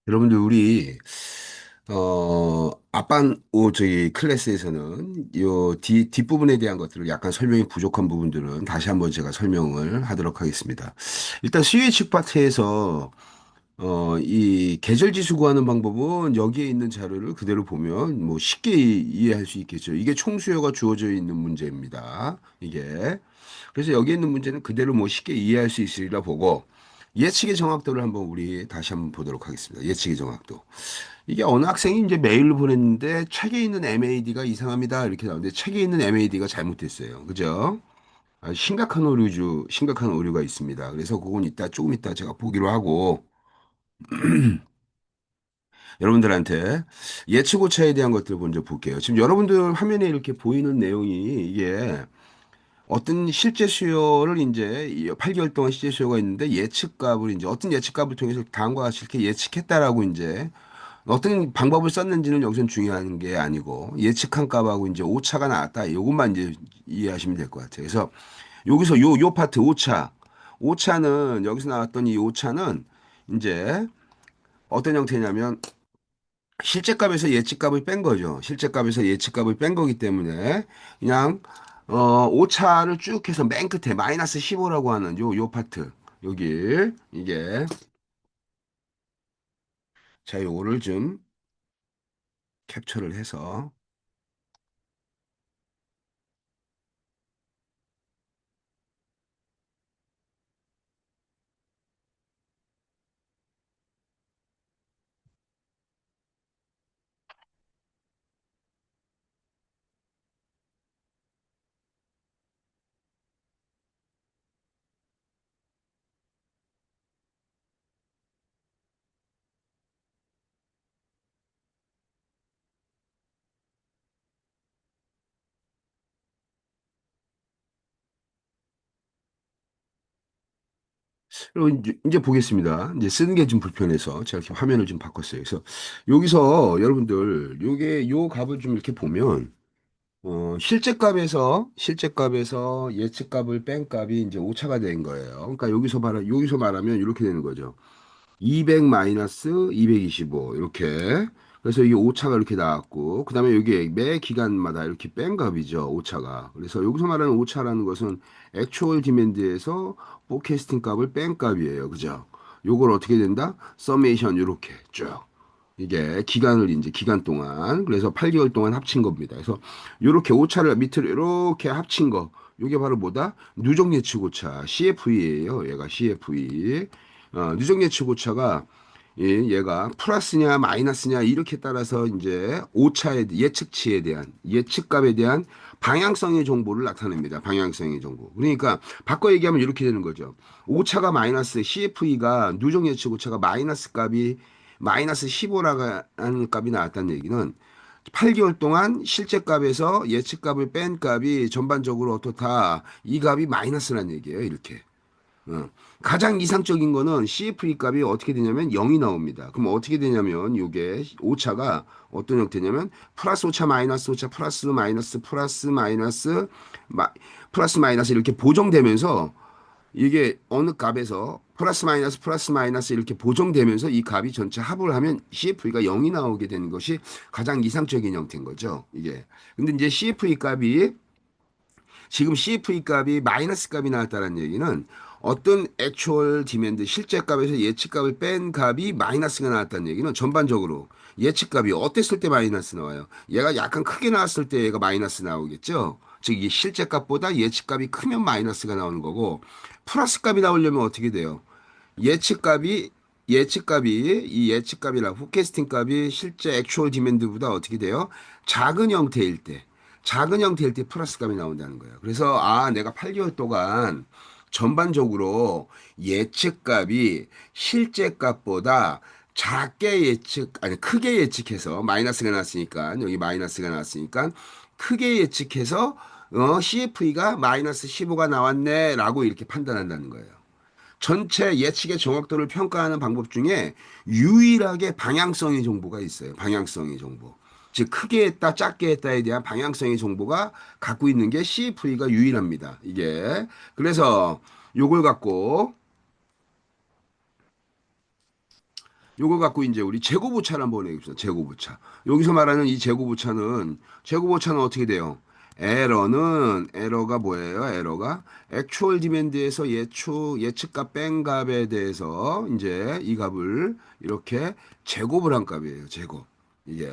여러분들 우리 앞반 저희 클래스에서는 요 뒷부분에 대한 것들을 약간 설명이 부족한 부분들은 다시 한번 제가 설명을 하도록 하겠습니다. 일단 수요 예측 파트에서 이 계절 지수 구하는 방법은 여기에 있는 자료를 그대로 보면 뭐 쉽게 이해할 수 있겠죠. 이게 총수요가 주어져 있는 문제입니다. 이게. 그래서 여기 있는 문제는 그대로 뭐 쉽게 이해할 수 있으리라 보고 예측의 정확도를 한번 우리 다시 한번 보도록 하겠습니다. 예측의 정확도. 이게 어느 학생이 이제 메일을 보냈는데 책에 있는 MAD가 이상합니다. 이렇게 나오는데 책에 있는 MAD가 잘못됐어요. 그죠? 심각한 오류가 있습니다. 그래서 그건 조금 이따 제가 보기로 하고 여러분들한테 예측 오차에 대한 것들을 먼저 볼게요. 지금 여러분들 화면에 이렇게 보이는 내용이 이게 어떤 실제 수요를 이제 8개월 동안 실제 수요가 있는데 예측값을 이제 어떤 예측값을 통해서 다음과 같이 이렇게 예측했다라고 이제 어떤 방법을 썼는지는 여기서 중요한 게 아니고 예측한 값하고 이제 오차가 나왔다. 이것만 이제 이해하시면 될 것 같아요. 그래서 여기서 요 파트 오차. 오차는 여기서 나왔던 이 오차는 이제 어떤 형태냐면 실제값에서 예측값을 뺀 거죠. 실제값에서 예측값을 뺀 거기 때문에 그냥 오차를 쭉 해서 맨 끝에 마이너스 15라고 하는 요 파트 여기 이게 자 요거를 좀 캡처를 해서 그리고 이제 보겠습니다. 이제 쓰는 게 좀 불편해서 제가 이렇게 화면을 좀 바꿨어요. 그래서 여기서 여러분들 요게 요 값을 좀 이렇게 보면 실제값에서 예측값을 뺀 값이 이제 오차가 된 거예요. 그러니까 여기서 말하면 이렇게 되는 거죠. 200 마이너스 225 이렇게 그래서 이게 오차가 이렇게 나왔고 그다음에 여기 매 기간마다 이렇게 뺀 값이죠 오차가 그래서 여기서 말하는 오차라는 것은 액추얼 디맨드에서 포캐스팅 값을 뺀 값이에요 그죠 요걸 어떻게 된다 서메이션 이렇게 쭉 이게 기간을 이제 기간 동안 그래서 8개월 동안 합친 겁니다 그래서 이렇게 오차를 밑으로 이렇게 합친 거 요게 바로 뭐다 누적 예측 오차 CFE예요 얘가 CFE 누적 예측 오차가 얘가 플러스냐 마이너스냐 이렇게 따라서 이제 오차의 예측치에 대한 예측값에 대한 방향성의 정보를 나타냅니다. 방향성의 정보. 그러니까 바꿔 얘기하면 이렇게 되는 거죠. 오차가 마이너스 CFE가 누적 예측 오차가 마이너스 값이 마이너스 15라는 값이 나왔다는 얘기는 8개월 동안 실제 값에서 예측 값을 뺀 값이 전반적으로 어떻다. 이 값이 마이너스라는 얘기예요. 이렇게. 어. 가장 이상적인 거는 CFE 값이 어떻게 되냐면 0이 나옵니다. 그럼 어떻게 되냐면 이게 오차가 어떤 형태냐면 플러스 오차 마이너스 오차 플러스 마이너스 플러스 마이너스 플러스 마이너스 이렇게 보정되면서 이게 어느 값에서 플러스 마이너스 이렇게 보정되면서 이 값이 전체 합을 하면 CFE가 0이 나오게 되는 것이 가장 이상적인 형태인 거죠. 이게. 근데 이제 CFE 값이 지금 CFE 값이 마이너스 값이 나왔다는 얘기는 어떤 액추얼 디맨드 실제 값에서 예측 값을 뺀 값이 마이너스가 나왔다는 얘기는 전반적으로 예측 값이 어땠을 때 마이너스 나와요. 얘가 약간 크게 나왔을 때 얘가 마이너스 나오겠죠. 즉 이 실제 값보다 예측 값이 크면 마이너스가 나오는 거고 플러스 값이 나오려면 어떻게 돼요? 예측값이 이 예측값이랑 포캐스팅 값이 실제 액추얼 디맨드보다 어떻게 돼요? 작은 형태일 때 플러스 값이 나온다는 거예요. 그래서 내가 8개월 동안 전반적으로 예측값이 실제 값보다 크게 예측해서 마이너스가 났으니까 여기 마이너스가 났으니까 크게 예측해서 CFE가 마이너스 15가 나왔네라고 이렇게 판단한다는 거예요. 전체 예측의 정확도를 평가하는 방법 중에 유일하게 방향성의 정보가 있어요. 방향성의 정보. 즉 크게 했다, 작게 했다에 대한 방향성의 정보가 갖고 있는 게 CFE가 유일합니다. 이게 그래서 요걸 갖고 요거 갖고 이제 우리 재고부차를 한번 내봅시다. 재고부차. 여기서 말하는 이 재고부차는 어떻게 돼요? 에러가 뭐예요? 에러가 액추얼 디맨드에서 예측값 뺀 값에 대해서 이제 이 값을 이렇게 제곱을 한 값이에요. 제곱. 이게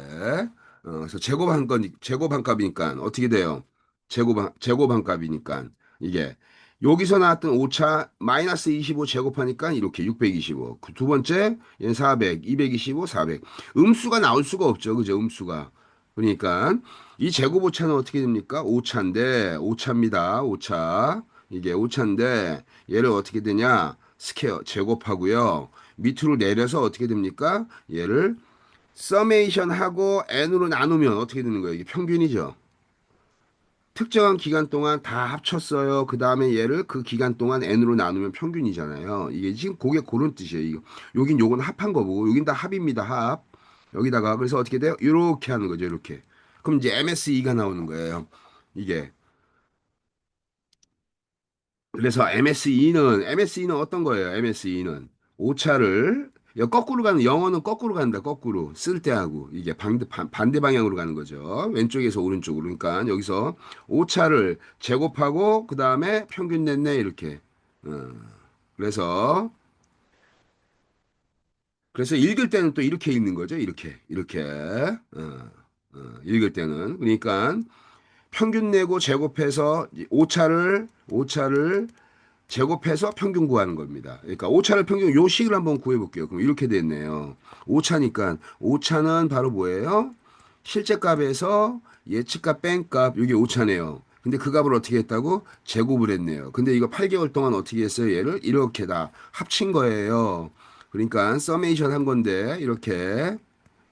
그래서 제곱한 값이니까 어떻게 돼요? 제곱한 값이니까 이게 여기서 나왔던 오차 마이너스 25 제곱하니까 이렇게 625. 두 번째 얘는 400, 225, 400. 음수가 나올 수가 없죠. 그죠? 음수가. 그러니까 이 제곱 오차는 어떻게 됩니까? 오차인데 오차입니다. 오차. 이게 오차인데 얘를 어떻게 되냐? 스퀘어 제곱하고요. 밑으로 내려서 어떻게 됩니까? 얘를 서메이션 하고 n으로 나누면 어떻게 되는 거예요? 이게 평균이죠. 특정한 기간 동안 다 합쳤어요. 그 다음에 얘를 그 기간 동안 n으로 나누면 평균이잖아요. 이게 지금 그게 그런 뜻이에요. 여긴 요건 합한 거고, 여긴 다 합입니다. 합. 여기다가 그래서 어떻게 돼요? 이렇게 하는 거죠. 이렇게. 그럼 이제 MSE가 나오는 거예요. 이게. 그래서 MSE는 어떤 거예요? MSE는 오차를 거꾸로 가는 영어는 거꾸로 간다. 거꾸로 쓸 때하고 이게 반대 방향으로 가는 거죠. 왼쪽에서 오른쪽으로. 그러니까 여기서 오차를 제곱하고 그 다음에 평균 냈네 이렇게. 어, 그래서 읽을 때는 또 이렇게 읽는 거죠. 이렇게 읽을 때는 그러니까 평균 내고 제곱해서 오차를 제곱해서 평균 구하는 겁니다. 그러니까 오차를 평균 요 식을 한번 구해 볼게요. 그럼 이렇게 됐네요. 오차니까 오차는 바로 뭐예요? 실제 값에서 예측값 뺀 값, 이게 오차네요. 근데 그 값을 어떻게 했다고? 제곱을 했네요. 근데 이거 8개월 동안 어떻게 했어요? 얘를 이렇게 다 합친 거예요. 그러니까 서메이션 한 건데 이렇게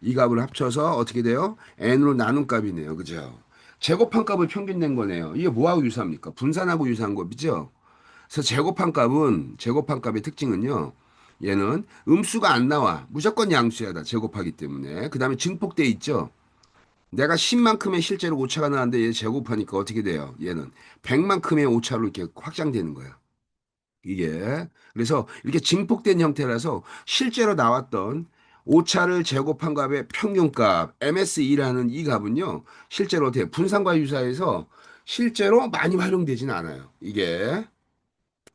이 값을 합쳐서 어떻게 돼요? n으로 나눈 값이네요. 그죠? 제곱한 값을 평균 낸 거네요. 이게 뭐하고 유사합니까? 분산하고 유사한 거죠? 그래서 제곱한 값의 특징은요. 얘는 음수가 안 나와. 무조건 양수야 다 제곱하기 때문에. 그 다음에 증폭돼 있죠. 내가 10만큼의 실제로 오차가 나는데 얘 제곱하니까 어떻게 돼요? 얘는 100만큼의 오차로 이렇게 확장되는 거야. 이게. 그래서 이렇게 증폭된 형태라서 실제로 나왔던 오차를 제곱한 값의 평균값 MSE라는 이 값은요. 실제로 어떻게 분산과 유사해서 실제로 많이 활용되지는 않아요. 이게.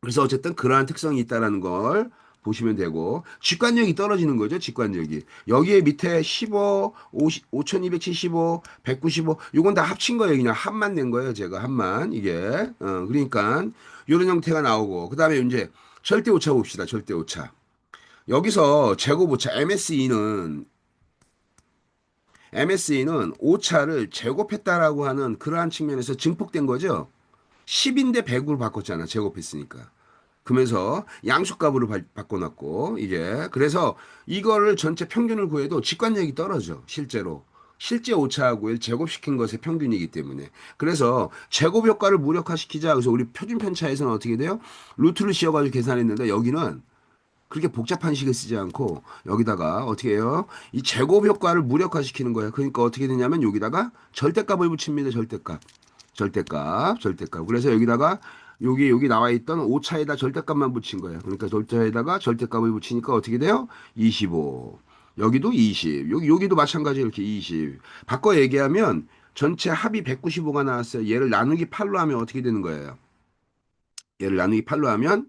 그래서 어쨌든 그러한 특성이 있다라는 걸 보시면 되고 직관력이 떨어지는 거죠. 직관력이. 여기에 밑에 15, 50, 5275, 195 요건 다 합친 거예요. 그냥 합만 낸 거예요. 제가 합만. 이게. 그러니까 이런 형태가 나오고 그다음에 이제 절대 오차 봅시다. 절대 오차. 여기서 제곱 오차 MSE는 오차를 제곱했다라고 하는 그러한 측면에서 증폭된 거죠. 10인데 100으로 바꿨잖아. 제곱했으니까. 그러면서 양수값으로 바꿔놨고 이게 그래서 이거를 전체 평균을 구해도 직관력이 떨어져 실제로 실제 오차하고 제곱시킨 것의 평균이기 때문에 그래서 제곱 효과를 무력화시키자 그래서 우리 표준 편차에서는 어떻게 돼요? 루트를 씌워가지고 계산했는데 여기는 그렇게 복잡한 식을 쓰지 않고 여기다가 어떻게 해요? 이 제곱 효과를 무력화시키는 거예요. 그러니까 어떻게 되냐면 여기다가 절대값을 붙입니다. 절대값. 그래서 여기다가 여기 나와 있던 오차에다 절대값만 붙인 거예요. 그러니까 절대에다가 절대값을 붙이니까 어떻게 돼요? 25. 여기도 20. 여기도 마찬가지 이렇게 20. 바꿔 얘기하면 전체 합이 195가 나왔어요. 얘를 나누기 8로 하면 어떻게 되는 거예요? 얘를 나누기 8로 하면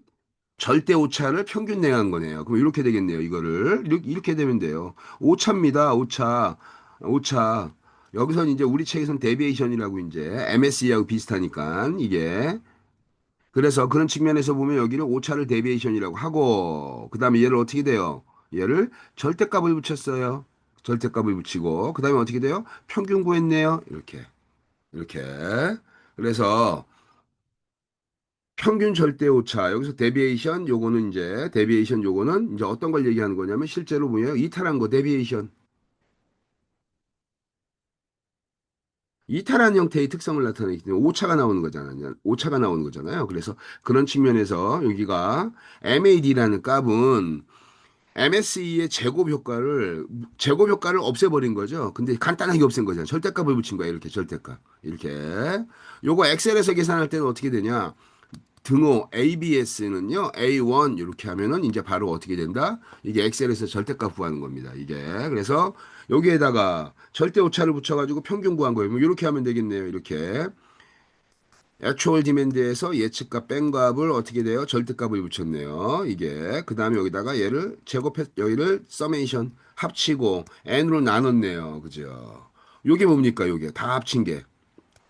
절대 오차를 평균 내한 거네요. 그럼 이렇게 되겠네요. 이거를 이렇게 되면 돼요. 오차입니다. 오차. 여기서는 이제 우리 책에서는 데비에이션이라고 이제 MSE하고 비슷하니까 이게 그래서 그런 측면에서 보면 여기를 오차를 데비에이션이라고 하고 그다음에 얘를 어떻게 돼요? 얘를 절대값을 붙였어요. 절대값을 붙이고 그다음에 어떻게 돼요? 평균 구했네요. 이렇게. 그래서 평균 절대 오차. 여기서 데비에이션 요거는 이제 어떤 걸 얘기하는 거냐면 실제로 뭐예요? 이탈한 거 데비에이션. 이탈한 형태의 특성을 나타내기 때문에 오차가 나오는 거잖아요. 그래서 그런 측면에서 여기가 MAD라는 값은 MSE의 제곱 효과를 없애버린 거죠. 근데 간단하게 없앤 거잖아요. 절대값을 붙인 거예요. 이렇게 절대값. 이렇게. 요거 엑셀에서 계산할 때는 어떻게 되냐? 등호 ABS는요, A1 이렇게 하면은 이제 바로 어떻게 된다? 이게 엑셀에서 절대값 구하는 겁니다. 이게. 그래서 여기에다가 절대 오차를 붙여가지고 평균 구한 거예요. 뭐 이렇게 하면 되겠네요. 이렇게. 액추얼 디맨드에서 예측값 뺀 값을 어떻게 돼요? 절대값을 붙였네요. 이게. 그 다음에 여기다가 얘를 제곱해, 여기를 서메이션 합치고 n으로 나눴네요. 그죠? 요게 뭡니까? 요게. 다 합친 게.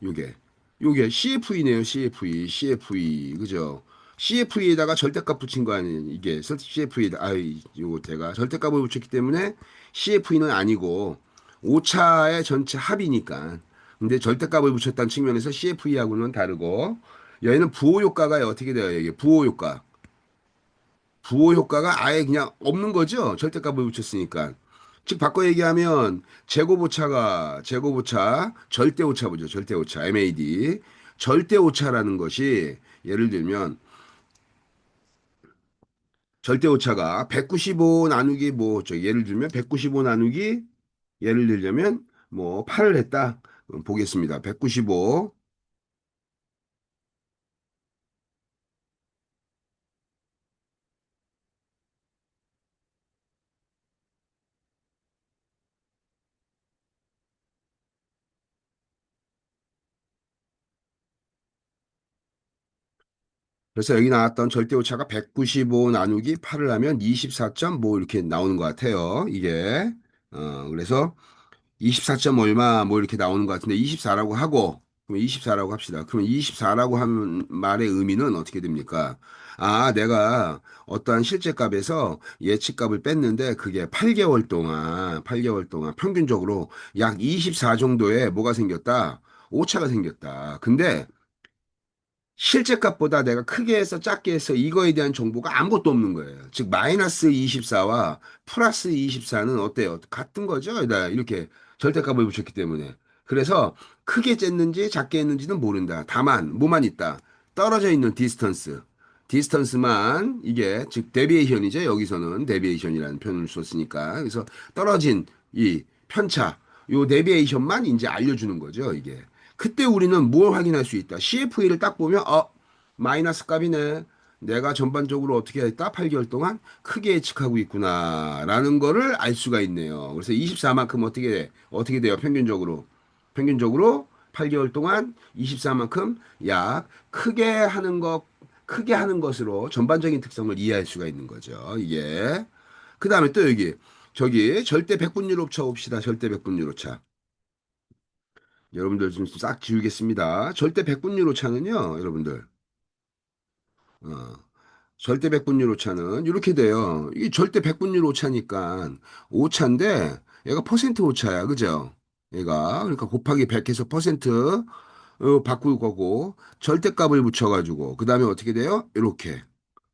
요게. 요게 CFE네요. CFE. CFE. 그죠? CFE에다가 절대값 붙인 거 아니에요. 이게 CFE다. 아이, 요거 제가 절대값을 붙였기 때문에 CFE는 아니고 오차의 전체 합이니까. 근데 절대값을 붙였다는 측면에서 CFE하고는 다르고 얘는 부호 효과가 어떻게 돼요? 이게 부호 효과. 부호 효과가 아예 그냥 없는 거죠. 절대값을 붙였으니까. 즉 바꿔 얘기하면 제곱 오차 절대 오차 보죠. 절대 오차 MAD 절대 오차라는 것이 예를 들면 절대 오차가 195 나누기 뭐 저 예를 들면 195 나누기 예를 들자면 뭐 8을 했다. 보겠습니다. 195 그래서 여기 나왔던 절대 오차가 195 나누기 8을 하면 24점 뭐 이렇게 나오는 것 같아요. 이게 그래서 24점 얼마 뭐 이렇게 나오는 것 같은데 24라고 하고 그럼 24라고 합시다. 그럼 24라고 하는 말의 의미는 어떻게 됩니까? 아, 내가 어떠한 실제 값에서 예측 값을 뺐는데 그게 8개월 동안 평균적으로 약 24 정도의 뭐가 생겼다? 오차가 생겼다. 근데 실제 값보다 내가 크게 해서 작게 해서 이거에 대한 정보가 아무것도 없는 거예요. 즉 마이너스 24와 플러스 24는 어때요? 같은 거죠? 이렇게 절대값을 붙였기 때문에. 그래서 크게 쨌는지 작게 했는지는 모른다. 다만 뭐만 있다. 떨어져 있는 디스턴스. 디스턴스만 이게 즉 데비에이션이죠. 여기서는 데비에이션이라는 표현을 썼으니까. 그래서 떨어진 이 편차 요 데비에이션만 이제 알려주는 거죠. 이게. 그때 우리는 뭘 확인할 수 있다. CFA를 딱 보면 마이너스 값이네. 내가 전반적으로 어떻게 했다? 8개월 동안 크게 예측하고 있구나라는 거를 알 수가 있네요. 그래서 24만큼 어떻게 돼요? 평균적으로 8개월 동안 24만큼 약 크게 하는 것으로 전반적인 특성을 이해할 수가 있는 거죠. 이게. 그다음에 또 여기 저기 절대 백분율 오차 봅시다. 절대 백분율 오차. 여러분들 좀 싹 지우겠습니다. 절대 백분율 오차는요, 여러분들. 어, 절대 백분율 오차는 이렇게 돼요. 이 절대 백분율 오차니까 오차인데 얘가 퍼센트 오차야. 그죠? 얘가 그러니까 곱하기 100해서 퍼센트 바꿀 거고 절대값을 붙여가지고 그 다음에 어떻게 돼요? 이렇게.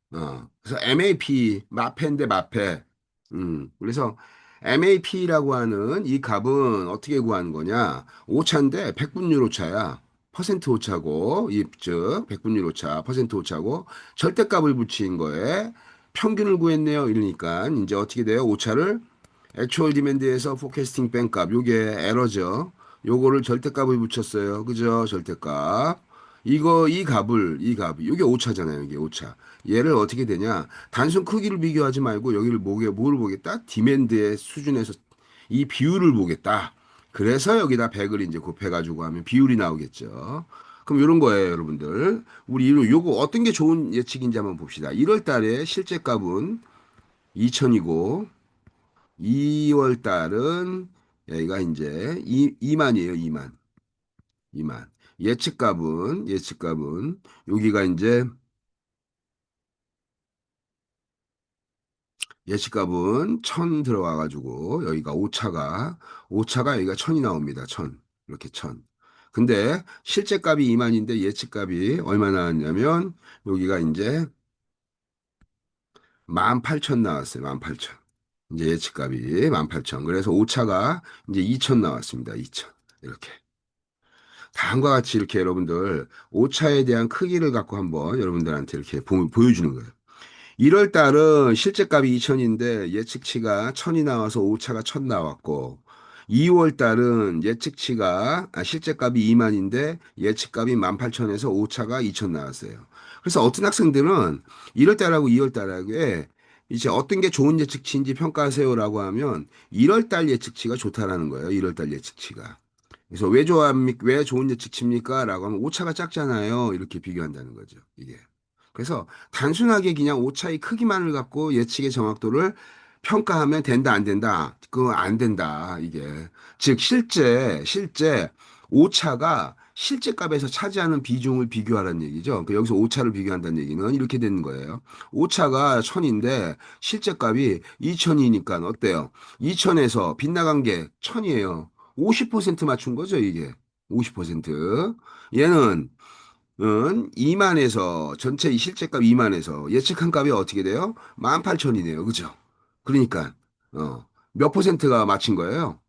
그래서 MAP, 마페인데 마페. 그래서 MAP라고 하는 이 값은 어떻게 구하는 거냐? 오차인데 백분율 오차야. 퍼센트 오차고, 즉, 백분율 오차, 퍼센트 오차고, 절대값을 붙인 거에 평균을 구했네요. 이러니까, 이제 어떻게 돼요? 오차를 액추얼 디맨드에서 포캐스팅 뺀값 요게 에러죠. 요거를 절대값을 붙였어요. 그죠? 절대값. 이 값, 요게 오차잖아요. 이게 오차. 얘를 어떻게 되냐? 단순 크기를 비교하지 말고 여기를 뭐를 보겠다? 디맨드의 수준에서 이 비율을 보겠다. 그래서 여기다 100을 이제 곱해가지고 하면 비율이 나오겠죠. 그럼 요런 거예요, 여러분들. 우리 요거 어떤 게 좋은 예측인지 한번 봅시다. 1월 달에 실제 값은 2000이고 2월 달은 여기가 이제 2만이에요, 2만. 2만. 예측값은 여기가 이제 예측값은 1000 들어와 가지고 여기가 오차가 여기가 1000이 나옵니다. 1000. 이렇게 1000. 근데 실제 값이 2만인데 예측값이 얼마 나왔냐면 여기가 이제 18,000 나왔어요. 18,000. 이제 예측값이 18,000. 그래서 오차가 이제 2,000 나왔습니다. 2,000. 이렇게. 다음과 같이 이렇게 여러분들 오차에 대한 크기를 갖고 한번 여러분들한테 이렇게 보여주는 거예요. 1월 달은 실제 값이 2천인데 예측치가 1000이 나와서 오차가 1000 나왔고 2월 달은 예측치가, 실제 값이 2만인데 예측값이 18,000에서 오차가 2,000 나왔어요. 그래서 어떤 학생들은 1월 달하고 2월 달하고에 이제 어떤 게 좋은 예측치인지 평가하세요라고 하면 1월 달 예측치가 좋다라는 거예요. 1월 달 예측치가. 그래서 왜 좋아합니까? 왜 좋은 예측치입니까? 라고 하면 오차가 작잖아요. 이렇게 비교한다는 거죠. 이게. 그래서 단순하게 그냥 오차의 크기만을 갖고 예측의 정확도를 평가하면 된다, 안 된다. 그거 안 된다. 이게. 즉, 실제 오차가 실제 값에서 차지하는 비중을 비교하라는 얘기죠. 그 여기서 오차를 비교한다는 얘기는 이렇게 되는 거예요. 오차가 1000인데 실제 값이 2000이니까 어때요? 2000에서 빗나간 게 1000이에요. 50% 맞춘 거죠, 이게. 50%. 얘는 2만에서 전체 이 실제값 2만에서 예측한 값이 어떻게 돼요? 18,000이네요. 그죠? 그러니까 몇 퍼센트가 맞힌 거예요?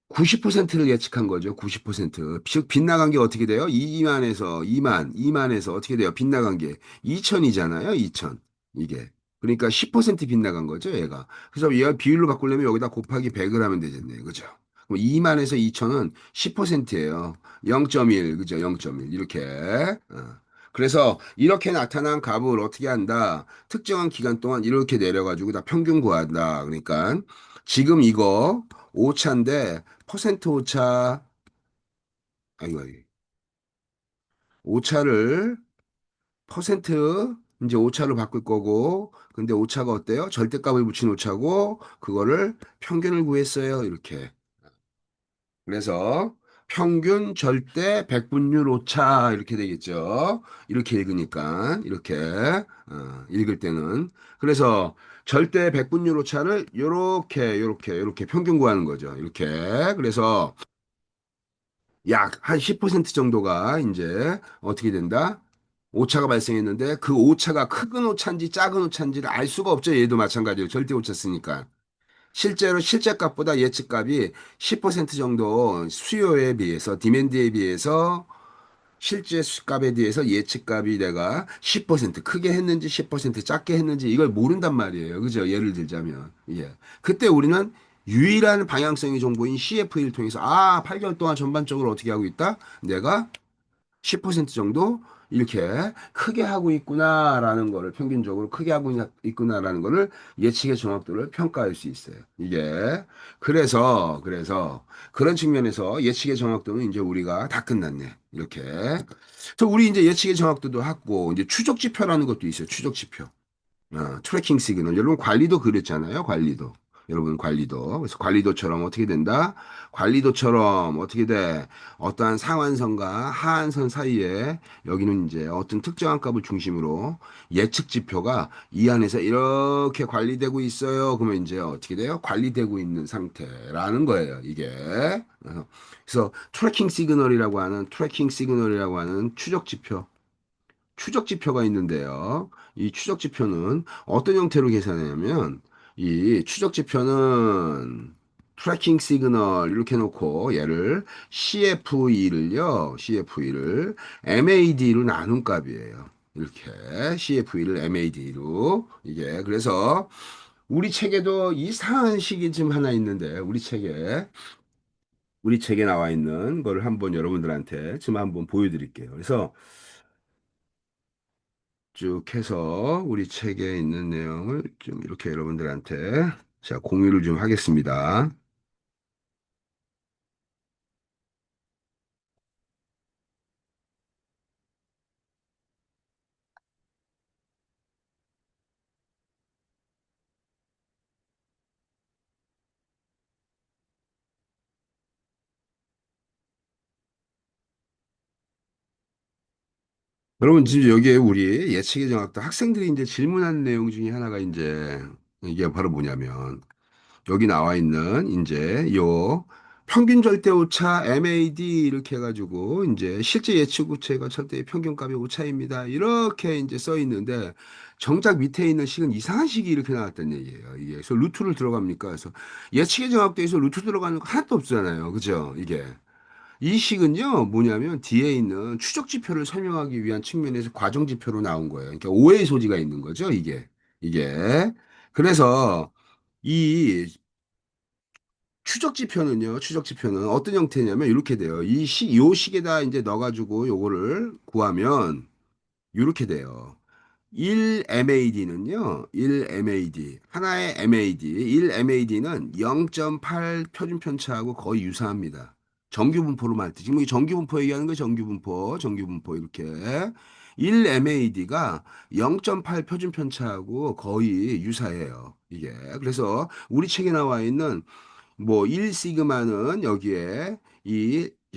90%를 예측한 거죠. 90%. 즉 빗나간 게 어떻게 돼요? 2만에서 어떻게 돼요? 빗나간 게 2천이잖아요. 2천. 이게. 그러니까 10% 빗나간 거죠, 얘가. 그래서 얘가 비율로 바꾸려면 여기다 곱하기 100을 하면 되겠네요. 그죠? 그럼 2만에서 2천은 10%예요. 0.1, 그죠? 0.1. 이렇게. 그래서 이렇게 나타난 값을 어떻게 한다? 특정한 기간 동안 이렇게 내려가지고 다 평균 구한다. 그러니까 지금 이거 오차인데 퍼센트 오차, 아이고, 아이고. 오차를 퍼센트 이제 오차로 바꿀 거고, 근데 오차가 어때요? 절대값을 붙인 오차고, 그거를 평균을 구했어요. 이렇게. 그래서 평균 절대 백분율 오차 이렇게 되겠죠. 이렇게 읽으니까 이렇게 읽을 때는 그래서 절대 백분율 오차를 요렇게 평균 구하는 거죠. 이렇게 그래서 약 한 10% 정도가 이제 어떻게 된다? 오차가 발생했는데 그 오차가 큰 오차인지 작은 오차인지를 알 수가 없죠. 얘도 마찬가지로 절대 오차 쓰니까. 실제로 실제 값보다 예측 값이 10% 정도 수요에 비해서 디맨드에 비해서 실제 값에 대해서 예측 값이 내가 10% 크게 했는지 10% 작게 했는지 이걸 모른단 말이에요. 그죠? 예를 들자면. 예. 그때 우리는 유일한 방향성의 정보인 CF를 통해서 8개월 동안 전반적으로 어떻게 하고 있다? 내가 10% 정도 이렇게 크게 하고 있구나라는 거를 평균적으로 크게 하고 있구나라는 거를 예측의 정확도를 평가할 수 있어요. 이게 그래서 그런 측면에서 예측의 정확도는 이제 우리가 다 끝났네. 이렇게. 그래서 우리 이제 예측의 정확도도 하고 이제 추적 지표라는 것도 있어요. 추적 지표. 트래킹 시그널. 여러분 관리도 그랬잖아요. 관리도. 여러분 관리도. 그래서 관리도처럼 어떻게 된다? 관리도처럼 어떻게 돼? 어떠한 상한선과 하한선 사이에 여기는 이제 어떤 특정한 값을 중심으로 예측 지표가 이 안에서 이렇게 관리되고 있어요. 그러면 이제 어떻게 돼요? 관리되고 있는 상태라는 거예요. 이게. 그래서 트래킹 시그널이라고 하는 추적 지표. 추적 지표가 있는데요. 이 추적 지표는 어떤 형태로 계산하냐면 이 추적 지표는 트래킹 시그널 이렇게 놓고 얘를 CFE를 MAD로 나눈 값이에요. 이렇게 CFE를 MAD로 이게 그래서 우리 책에도 이상한 식이 좀 하나 있는데 우리 책에 나와 있는 거를 한번 여러분들한테 지금 한번 보여드릴게요. 그래서 쭉 해서 우리 책에 있는 내용을 좀 이렇게 여러분들한테 제가 공유를 좀 하겠습니다. 여러분, 지금 여기에 우리 예측의 정확도 학생들이 이제 질문하는 내용 중에 하나가 이제 이게 바로 뭐냐면 여기 나와 있는 이제 요 평균 절대 오차 MAD 이렇게 해가지고 이제 실제 예측 우체가 절대 평균값의 오차입니다. 이렇게 이제 써 있는데 정작 밑에 있는 식은 이상한 식이 이렇게 나왔다는 얘기예요. 이게 그래서 루트를 들어갑니까? 그래서 예측의 정확도에서 루트 들어가는 거 하나도 없잖아요. 그죠? 이게. 이 식은요, 뭐냐면 뒤에 있는 추적 지표를 설명하기 위한 측면에서 과정 지표로 나온 거예요. 그러니까 오해의 소지가 있는 거죠, 이게. 이게. 그래서 이 추적지표는 어떤 형태냐면 이렇게 돼요. 요 식에다 이제 넣어가지고 요거를 구하면 이렇게 돼요. 1MAD는요, 1MAD, 하나의 MAD, 1MAD는 0.8 표준편차하고 거의 유사합니다. 정규분포로만 할 때. 지금 이 정규분포 얘기하는 거 정규분포, 이렇게. 1MAD가 0.8 표준편차하고 거의 유사해요. 이게. 그래서 우리 책에 나와 있는 뭐 1시그마는 여기에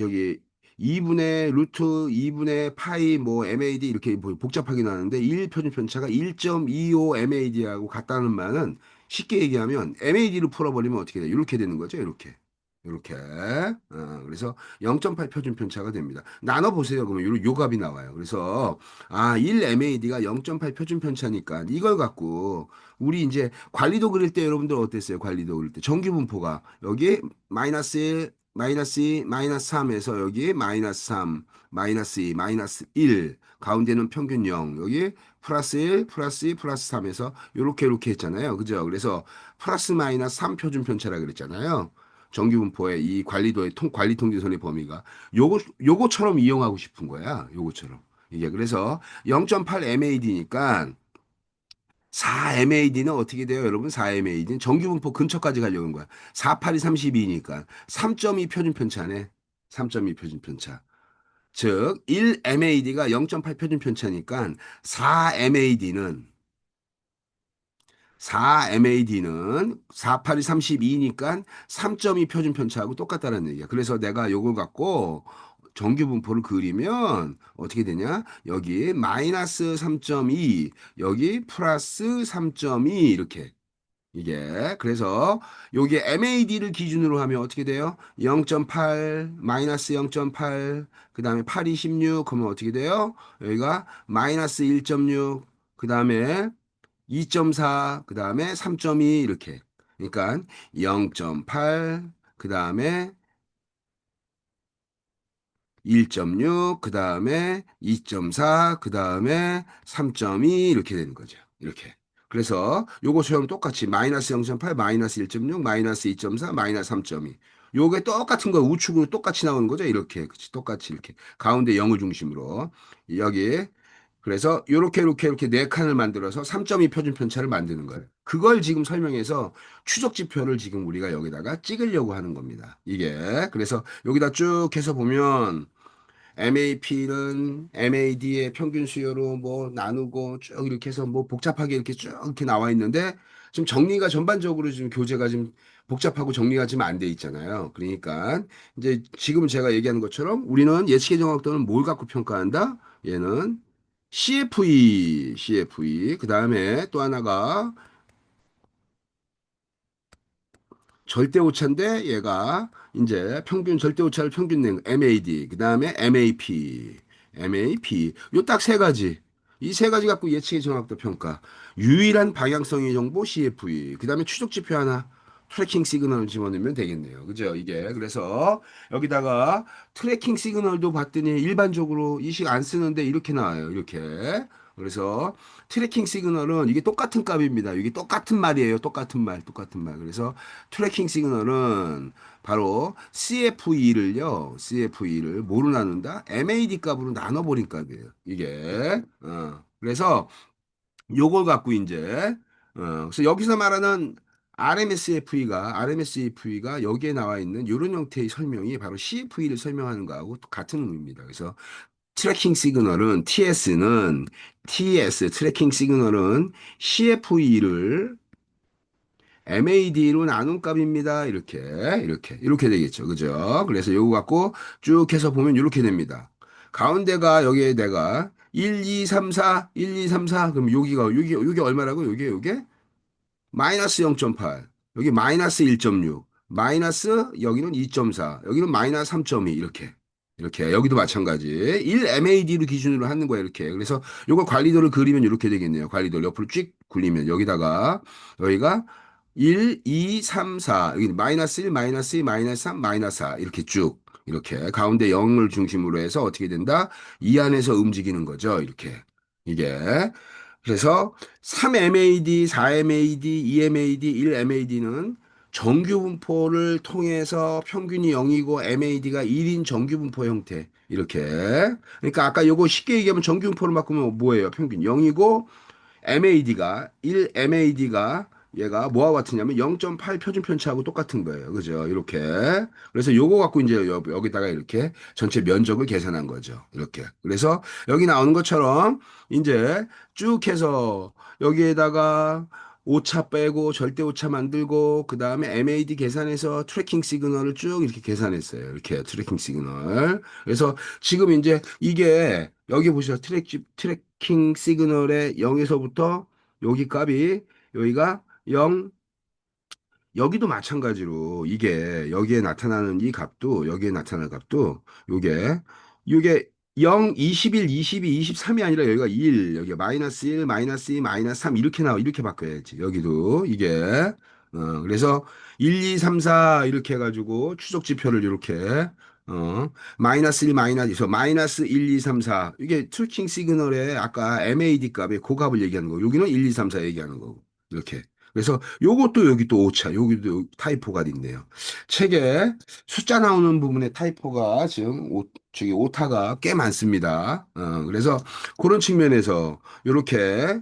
여기 2분의 루트 2분의 파이 뭐 MAD 이렇게 뭐 복잡하게 나는데 1표준 편차가 1.25 MAD하고 같다는 말은 쉽게 얘기하면 MAD를 풀어버리면 어떻게 돼요? 이렇게 되는 거죠. 이렇게. 그래서 0.8 표준 편차가 됩니다. 나눠 보세요. 그러면 요 값이 나와요. 그래서 1 MAD가 0.8 표준 편차니까 이걸 갖고 우리 이제 관리도 그릴 때 여러분들 어땠어요? 관리도 그릴 때 정규 분포가 여기 마이너스 1, 마이너스 2, 마이너스 3에서 여기 마이너스 3, 마이너스 2, 마이너스 1 가운데는 평균 0 여기 플러스 1, 플러스 2, 플러스 3에서 요렇게 했잖아요. 그죠? 그래서 플러스 마이너스 3 표준 편차라 그랬잖아요. 정규 분포의 이 관리도의 관리 통제선의 범위가 요거처럼 이용하고 싶은 거야. 요거처럼. 이게 그래서 0.8 MAD니까 4MAD는 어떻게 돼요, 여러분? 4MAD는 정규분포 근처까지 가려고 하는 거야. 4, 8이 32니까 3.2 표준편차네. 3.2 표준편차. 즉, 1MAD가 0.8 표준편차니까 4MAD는 4, 8이 32니까 3.2 표준편차하고 똑같다는 얘기야. 그래서 내가 요걸 갖고 정규분포를 그리면 어떻게 되냐? 여기 마이너스 3.2, 여기 플러스 3.2 이렇게. 이게 그래서 요게 MAD를 기준으로 하면 어떻게 돼요? 0.8 마이너스 0.8 그다음에 8이 16 그러면 어떻게 돼요? 여기가 마이너스 1.6 그다음에 2.4 그다음에 3.2 이렇게. 그러니까 0.8 그다음에 1.6, 그 다음에 2.4, 그 다음에 3.2 이렇게 되는 거죠. 이렇게. 그래서 요것처럼 똑같이 마이너스 0.8, 마이너스 1.6, 마이너스 2.4, 마이너스 3.2. 요게 똑같은 거 우측으로 똑같이 나오는 거죠. 이렇게. 그치? 똑같이 이렇게. 가운데 0을 중심으로. 여기. 그래서 요렇게 네 칸을 만들어서 3.2 표준 편차를 만드는 거예요. 그걸 지금 설명해서 추적 지표를 지금 우리가 여기다가 찍으려고 하는 겁니다. 이게. 그래서 여기다 쭉 해서 보면 MAP는 MAD의 평균 수요로 뭐 나누고 쭉 이렇게 해서 뭐 복잡하게 이렇게 쭉 이렇게 나와 있는데 지금 정리가 전반적으로 지금 교재가 지금 복잡하고 정리가 지금 안 돼 있잖아요. 그러니까 이제 지금 제가 얘기하는 것처럼 우리는 예측의 정확도는 뭘 갖고 평가한다? 얘는 CFE. 그 다음에 또 하나가 절대 오차인데 얘가 이제 평균 절대 오차를 평균 낸 MAD 그다음에 MAP 요 딱 세 가지 이 세 가지 갖고 예측의 정확도 평가 유일한 방향성의 정보 CFE 그다음에 추적 지표 하나 트래킹 시그널을 집어넣으면 되겠네요. 그죠? 이게 그래서 여기다가 트래킹 시그널도 봤더니 일반적으로 이 식 안 쓰는데 이렇게 나와요. 이렇게 그래서 트래킹 시그널은 이게 똑같은 값입니다. 이게 똑같은 말이에요. 똑같은 말. 그래서 트래킹 시그널은 바로 CFE를 뭐로 나눈다? MAD 값으로 나눠버린 값이에요. 이게. 그래서 요걸 갖고 이제, 그래서 여기서 말하는 RMSFE가 여기에 나와 있는 이런 형태의 설명이 바로 CFE를 설명하는 거하고 같은 의미입니다. 그래서 트래킹 시그널은 CFE를 MAD로 나눈 값입니다. 이렇게 되겠죠. 그죠? 그래서 요거 갖고 쭉 해서 보면 이렇게 됩니다. 가운데가 여기에 내가 1, 2, 3, 4, 1, 2, 3, 4. 그럼 여기 얼마라고? 요게 마이너스 0.8, 여기 마이너스 1.6, 마이너스 여기는 2.4, 여기는 마이너스 3.2 이렇게 여기도 마찬가지 1MAD를 기준으로 하는 거예요. 이렇게 그래서 요거 관리도를 그리면 이렇게 되겠네요. 관리도를 옆으로 쭉 굴리면 여기다가 여기가 1, 2, 3, 4 여기 마이너스 1, 마이너스 2, 마이너스 3, 마이너스 4 이렇게 쭉 이렇게 가운데 0을 중심으로 해서 어떻게 된다? 이 안에서 움직이는 거죠. 이렇게 이게 그래서 3MAD, 4MAD, 2MAD, 1MAD는 정규 분포를 통해서 평균이 0이고 MAD가 1인 정규 분포 형태. 이렇게. 그러니까 아까 요거 쉽게 얘기하면 정규 분포를 바꾸면 뭐예요? 평균 0이고 MAD가 1MAD가 얘가 뭐와 같으냐면 0.8 표준 편차하고 똑같은 거예요. 그죠? 이렇게. 그래서 요거 갖고 이제 여기다가 이렇게 전체 면적을 계산한 거죠. 이렇게. 그래서 여기 나오는 것처럼 이제 쭉 해서 여기에다가 오차 빼고 절대 오차 만들고 그 다음에 MAD 계산해서 트래킹 시그널을 쭉 이렇게 계산했어요. 이렇게 트래킹 시그널. 그래서 지금 이제 이게 여기 보시죠. 트래킹 시그널의 0에서부터 여기 값이 여기가 0, 여기도 마찬가지로 이게 여기에 나타나는 이 값도 여기에 나타나는 값도 요게 0, 21, 22, 23이 아니라 여기가 1, 여기가 마이너스 1, 마이너스 2, 마이너스 3 이렇게 이렇게 바꿔야지. 여기도 이게 그래서 1, 2, 3, 4 이렇게 해가지고 추적 지표를 이렇게 마이너스 1, 마이너스 1, 2, 3, 4 이게 트래킹 시그널의 아까 MAD 값의 그 값을 얘기하는 거고 여기는 1, 2, 3, 4 얘기하는 거고 이렇게. 그래서 요것도 여기 또 오차, 여기도 타이포가 있네요. 책에 숫자 나오는 부분에 타이포가 지금 저기 오타가 꽤 많습니다. 그래서 그런 측면에서 이렇게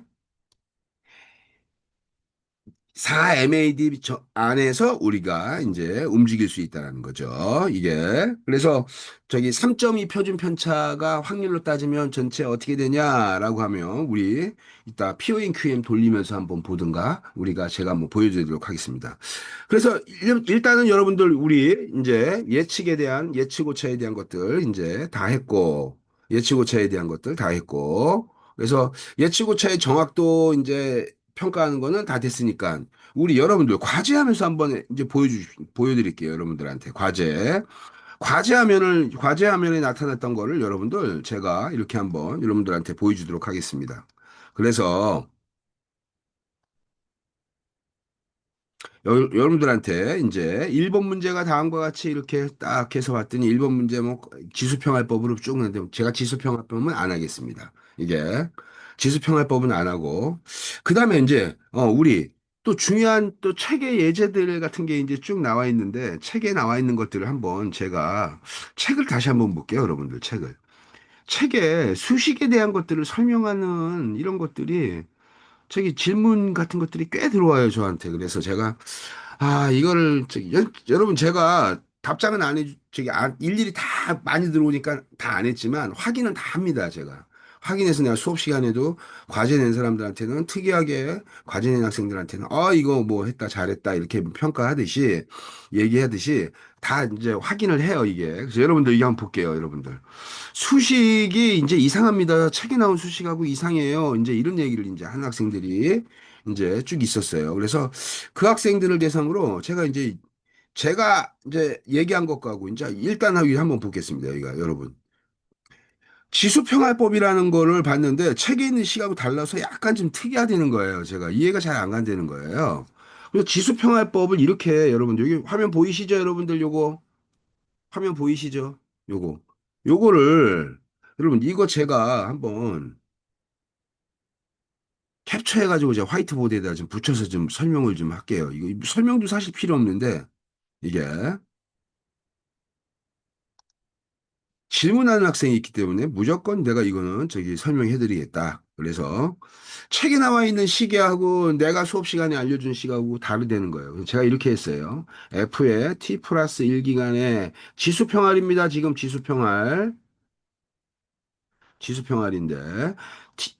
4MAD 안에서 우리가 이제 움직일 수 있다는 거죠. 이게. 그래서 저기 3.2 표준 편차가 확률로 따지면 전체 어떻게 되냐라고 하면 우리 이따 POM 돌리면서 한번 보든가 우리가 제가 한번 보여드리도록 하겠습니다. 그래서 일단은 여러분들 우리 이제 예측에 대한 예측 오차에 대한 것들 이제 다 했고 예측 오차에 대한 것들 다 했고 그래서 예측 오차의 정확도 이제 평가하는 거는 다 됐으니까 우리 여러분들 과제하면서 한번 이제 보여드릴게요. 여러분들한테 과제화면에 나타났던 거를 여러분들 제가 이렇게 한번 여러분들한테 보여주도록 하겠습니다. 그래서 여러분들한테 이제 1번 문제가 다음과 같이 이렇게 딱 해서 봤더니 1번 문제 뭐 지수평활법으로 쭉 했는데 제가 지수평활법은 안 하겠습니다. 이게 지수평활법은 안 하고 그다음에 이제 우리 또 중요한 또 책의 예제들 같은 게 이제 쭉 나와 있는데 책에 나와 있는 것들을 한번 제가 책을 다시 한번 볼게요, 여러분들 책을. 책에 수식에 대한 것들을 설명하는 이런 것들이 저기 질문 같은 것들이 꽤 들어와요, 저한테. 그래서 제가 이거를 여러분 제가 답장은 안 저기 일일이 다 많이 들어오니까 다 안 했지만 확인은 다 합니다, 제가. 확인해서 내가 수업 시간에도 과제 낸 사람들한테는 특이하게 과제 낸 학생들한테는 이거 뭐 했다 잘했다 이렇게 평가하듯이 얘기하듯이 다 이제 확인을 해요, 이게. 그래서 여러분들 이게 한번 볼게요, 여러분들. 수식이 이제 이상합니다. 책에 나온 수식하고 이상해요. 이제 이런 얘기를 이제 한 학생들이 이제 쭉 있었어요. 그래서 그 학생들을 대상으로 제가 이제 얘기한 것하고 이제 일단 하기 한번 보겠습니다. 여기가 여러분. 지수평활법이라는 거를 봤는데 책에 있는 시하고 달라서 약간 좀 특이하다는 거예요. 제가 이해가 잘 안 간다는 거예요. 그래서 지수평활법을 이렇게 여러분 여기 화면 보이시죠? 여러분들 요거 화면 보이시죠? 요거 요거를 여러분 이거 제가 한번 캡처해가지고 제가 화이트보드에다 좀 붙여서 좀 설명을 좀 할게요. 이거 설명도 사실 필요 없는데 이게 질문하는 학생이 있기 때문에 무조건 내가 이거는 저기 설명해드리겠다. 그래서 책에 나와 있는 시계하고 내가 수업 시간에 알려준 시계하고 다르다는 거예요. 그래서 제가 이렇게 했어요. F의 T 플러스 1기간의 지수평활입니다. 지금 지수평활. 지수평활인데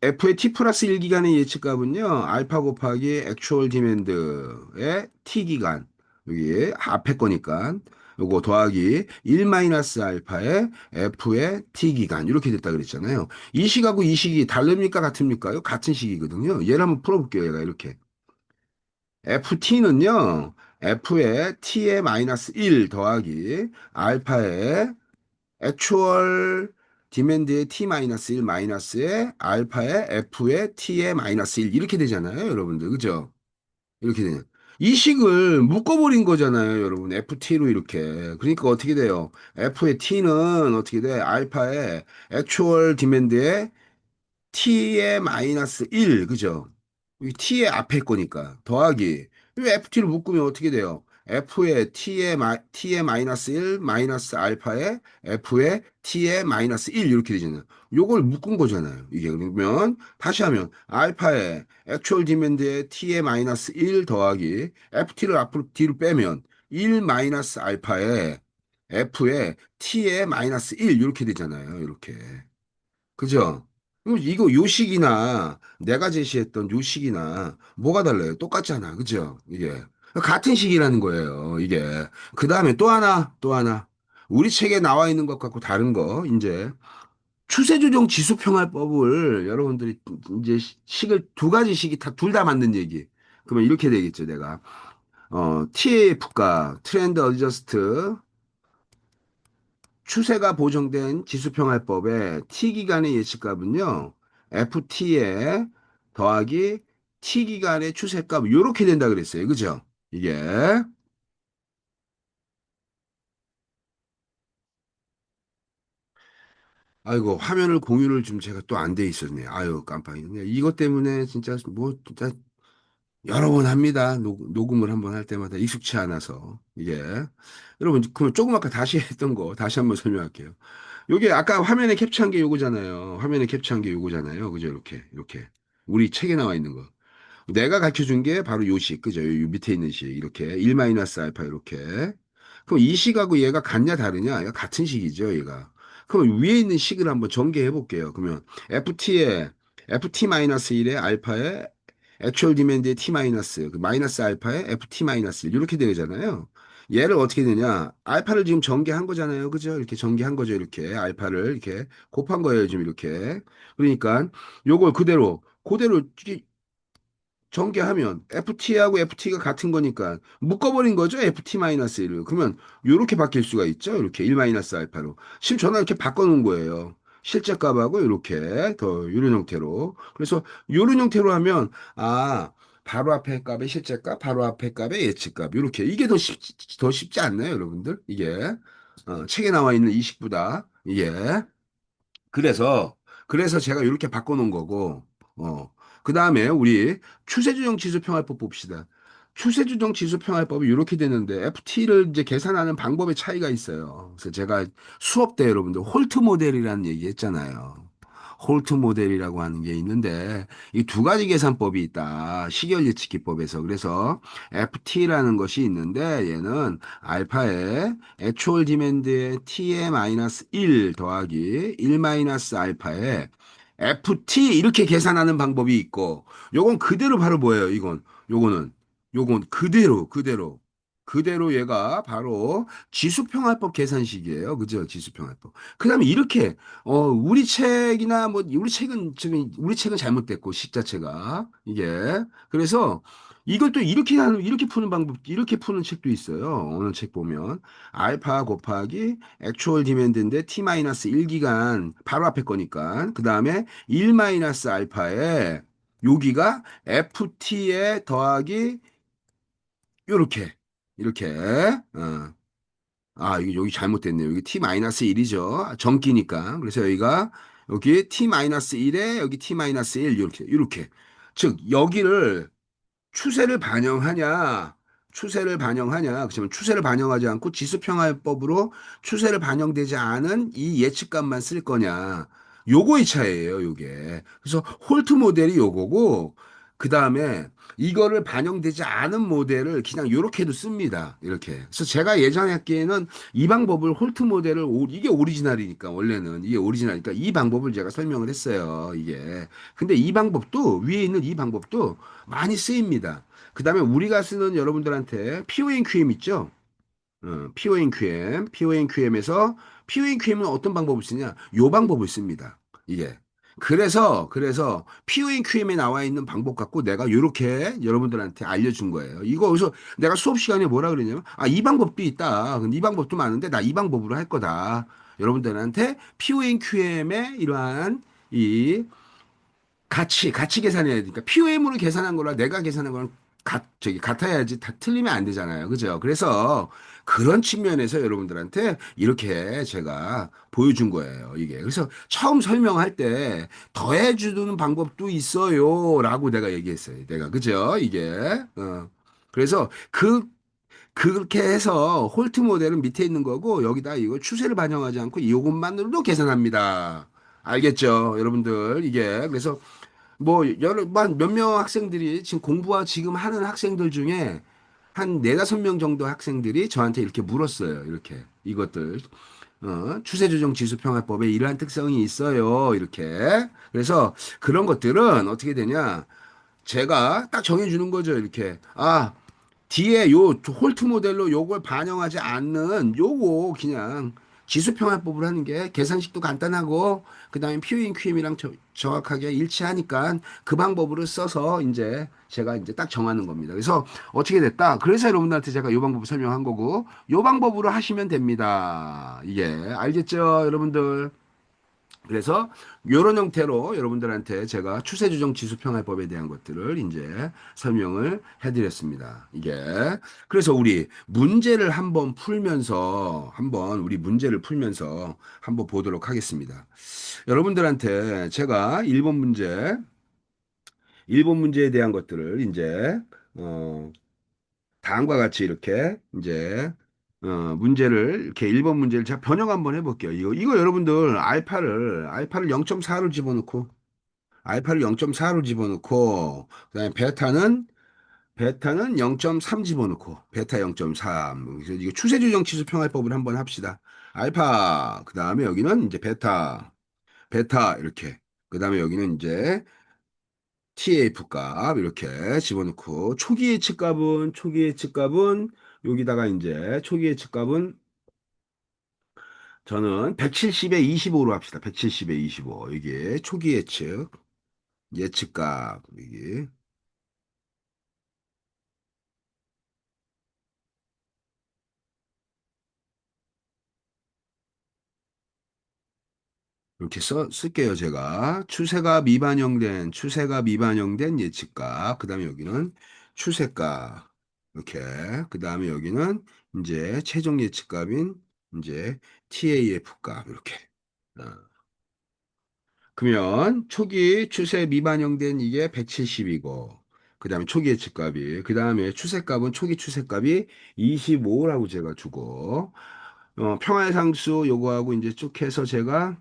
F의 T 플러스 1기간의 예측값은요. 알파 곱하기 액추얼 디맨드의 T기간 여기 앞에 거니까 요거 더하기 1 마이너스 알파의 F의 T기간 이렇게 됐다 그랬잖아요. 이 식하고 이 식이 다릅니까 같습니까? 같은 식이거든요. 얘를 한번 풀어볼게요. 얘가 이렇게 FT는요. F의 T의 마이너스 1 더하기 알파의 액추얼 디맨드의 t-1 마이너스의 알파의 f의 t의 마이너스 1 이렇게 되잖아요, 여러분들. 그죠? 이렇게 되냐. 이 식을 묶어버린 거잖아요, 여러분. ft로 이렇게. 그러니까 어떻게 돼요? f의 t는 어떻게 돼? 알파의 액추얼 디맨드의 t의 마이너스 1, 그죠? 이 t의 앞에 거니까 더하기 이 ft를 묶으면 어떻게 돼요? f의 t의 마이너스 1 마이너스 알파의 f의 t의 마이너스 1 이렇게 되잖아요. 요걸 묶은 거잖아요. 이게 그러면 다시 하면 알파의 액츄얼 디맨드의 t의 마이너스 1 더하기 ft를 앞으로 뒤로 빼면 1 마이너스 알파의 f의 t의 마이너스 1 이렇게 되잖아요. 이렇게. 그죠? 그럼 이거 요식이나 내가 제시했던 요식이나 뭐가 달라요? 똑같잖아. 그죠? 이게. 같은 식이라는 거예요. 이게. 그 다음에 또 하나, 또 하나. 우리 책에 나와 있는 것 갖고 다른 거, 이제. 추세조정 지수평활법을 여러분들이 이제 식을 두 가지 식이 다 둘 다 맞는 얘기. 그러면 이렇게 되겠죠, 내가. TAF가 트렌드 어저스트 추세가 보정된 지수평활법의 T기간의 예측값은요, FT에 더하기 T기간의 추세값, 요렇게 된다 그랬어요. 그죠? 이게. 아이고, 화면을 공유를 좀 제가 또 안 돼 있었네요. 아유, 깜빡이네. 이것 때문에 진짜 뭐, 진짜 여러 번 합니다. 녹음을 한번 할 때마다 익숙치 않아서. 이게. 여러분, 그럼 조금 아까 다시 했던 거 다시 한번 설명할게요. 요게 아까 화면에 캡처한 게 요거잖아요. 화면에 capture한 게 요거잖아요. 그죠? 이렇게, 이렇게. 우리 책에 나와 있는 거. 내가 가르쳐 준 게 바로 요 식, 그죠? 요 밑에 있는 식, 이렇게. 1 마이너스 알파, 이렇게. 그럼 이 식하고 얘가 같냐, 다르냐? 얘가 같은 식이죠, 얘가. 그럼 위에 있는 식을 한번 전개해 볼게요. 그러면 FT 마이너스 1의 알파에 액츄얼 디맨드의 T 마이너스, 그 마이너스 알파에 FT 마이너스 1, 이렇게 되잖아요. 얘를 어떻게 되냐? 알파를 지금 전개한 거잖아요. 그죠? 이렇게 전개한 거죠. 이렇게. 알파를 이렇게 곱한 거예요. 지금 이렇게. 그러니까 요걸 그대로 전개하면 FT하고 FT가 같은 거니까 묶어버린 거죠. FT-1을. 그러면 이렇게 바뀔 수가 있죠. 이렇게 1-알파로. 지금 저는 이렇게 바꿔놓은 거예요. 실제 값하고 이렇게 더 이런 형태로. 그래서 이런 형태로 하면 바로 앞에 값의 실제 값, 바로 앞에 값의 예측 값. 이렇게 이게 더 쉽지 않나요, 여러분들? 이게 책에 나와 있는 이 식보다 이게. 그래서 제가 이렇게 바꿔놓은 거고, 그 다음에 우리 추세조정 지수평활법 봅시다. 추세조정 지수평활법이 이렇게 되는데, FT를 이제 계산하는 방법의 차이가 있어요. 그래서 제가 수업 때 여러분들 홀트 모델이라는 얘기 했잖아요. 홀트 모델이라고 하는 게 있는데, 이 두 가지 계산법이 있다. 시계열 예측기법에서. 그래서 FT라는 것이 있는데, 얘는 알파에 애초월 디맨드의 t의 마이너스 1 더하기 1 마이너스 알파에 ft 이렇게 계산하는 방법이 있고, 요건 그대로 바로 뭐예요? 요거는 요건 그대로 얘가 바로 지수평활법 계산식이에요. 그죠? 지수평활법. 그다음에 이렇게 우리 책이나 뭐 우리 책은 지금 우리 책은 잘못됐고 식 자체가 이게 그래서 이걸 또 이렇게 푸는 방법 이렇게 푸는 책도 있어요. 어느 책 보면 알파 곱하기 액추얼 디맨드인데 t-1기간 바로 앞에 거니까 그다음에 1 마이너스 알파에 여기가 ft에 더하기 요렇게 이렇게 이거 여기 잘못됐네요. 여기 t-1이죠. 정기니까. 그래서 여기가 여기 t-1에 여기 t-1 이렇게. 즉 여기를 추세를 반영하냐, 그러면 추세를 반영하지 않고 지수평화법으로 추세를 반영되지 않은 이 예측값만 쓸 거냐. 요거의 차이예요, 요게. 그래서 홀트 모델이 요거고, 그 다음에 이거를 반영되지 않은 모델을 그냥 요렇게도 씁니다. 이렇게. 그래서 제가 예전에 했기에는 이 방법을 홀트 모델을 이게 오리지널이니까 원래는 이게 오리지널이니까 이 방법을 제가 설명을 했어요. 이게. 근데 이 방법도 위에 있는 이 방법도 많이 쓰입니다. 그 다음에 우리가 쓰는 여러분들한테 PONQM 있죠? PONQM에서 어떤 방법을 쓰냐? 요 방법을 씁니다. 이게. 그래서 PONQM에 나와 있는 방법 갖고 내가 요렇게 여러분들한테 알려준 거예요. 이거 그래서 내가 수업 시간에 뭐라 그랬냐면, 이 방법도 있다. 근데 이 방법도 많은데 나 이 방법으로 할 거다. 여러분들한테 PONQM의 이러한 이 같이 계산해야 되니까 POM으로 계산한 거랑 내가 계산한 거랑 저기 같아야지 다 틀리면 안 되잖아요. 그죠? 그래서 그런 측면에서 여러분들한테 이렇게 제가 보여준 거예요. 이게. 그래서 처음 설명할 때 더해주는 방법도 있어요. 라고 내가 얘기했어요. 내가. 그죠? 이게. 그래서 그렇게 해서 홀트 모델은 밑에 있는 거고 여기다 이거 추세를 반영하지 않고 이것만으로도 계산합니다. 알겠죠? 여러분들. 이게. 그래서 뭐 여러 몇 명 학생들이 지금 공부와 지금 하는 학생들 중에 한 네다섯 명 정도 학생들이 저한테 이렇게 물었어요. 이렇게 이것들 추세 조정 지수 평가법에 이러한 특성이 있어요. 이렇게 그래서 그런 것들은 어떻게 되냐? 제가 딱 정해주는 거죠. 이렇게 뒤에 요 홀트 모델로 요걸 반영하지 않는 요거 그냥 지수평화법을 하는 게 계산식도 간단하고 그다음에 Q인 QM이랑 정확하게 일치하니까 그 방법으로 써서 이제 제가 이제 딱 정하는 겁니다. 그래서 어떻게 됐다? 그래서 여러분들한테 제가 요 방법을 설명한 거고 요 방법으로 하시면 됩니다. 이게 알겠죠, 여러분들? 그래서 이런 형태로 여러분들한테 제가 추세조정 지수평가법에 대한 것들을 이제 설명을 해드렸습니다. 이게 그래서 우리 문제를 한번 풀면서 한번 우리 문제를 풀면서 한번 보도록 하겠습니다. 여러분들한테 제가 1번 문제에 대한 것들을 이제 어, 다음과 같이 이렇게 이제 문제를 이렇게 1번 문제를 제가 변형 한번 해볼게요. 이거 여러분들 알파를 0.4로 집어넣고 알파를 0.4로 집어넣고 그다음에 베타는 0.3 집어넣고 베타 0.3 그래서 이거 추세조정 치수 평할법을 한번 합시다. 알파 그다음에 여기는 이제 베타 이렇게 그다음에 여기는 이제 TF 값 이렇게 집어넣고 초기 예측값은 여기다가 이제 초기 예측값은 저는 170에 25로 합시다. 170에 25. 이게 초기 예측값 이게 이렇게 쓸게요, 제가. 추세가 미반영된 예측값. 그다음에 여기는 추세값. 이렇게. 그다음에 여기는 이제 최종 예측값인 이제 TAF 값 이렇게. 어. 그러면 초기 추세 미반영된 이게 170이고 그다음에 초기 예측값이 그다음에 추세값은 초기 추세값이 25라고 제가 주고 평화의 상수 요거하고 이제 쭉 해서 제가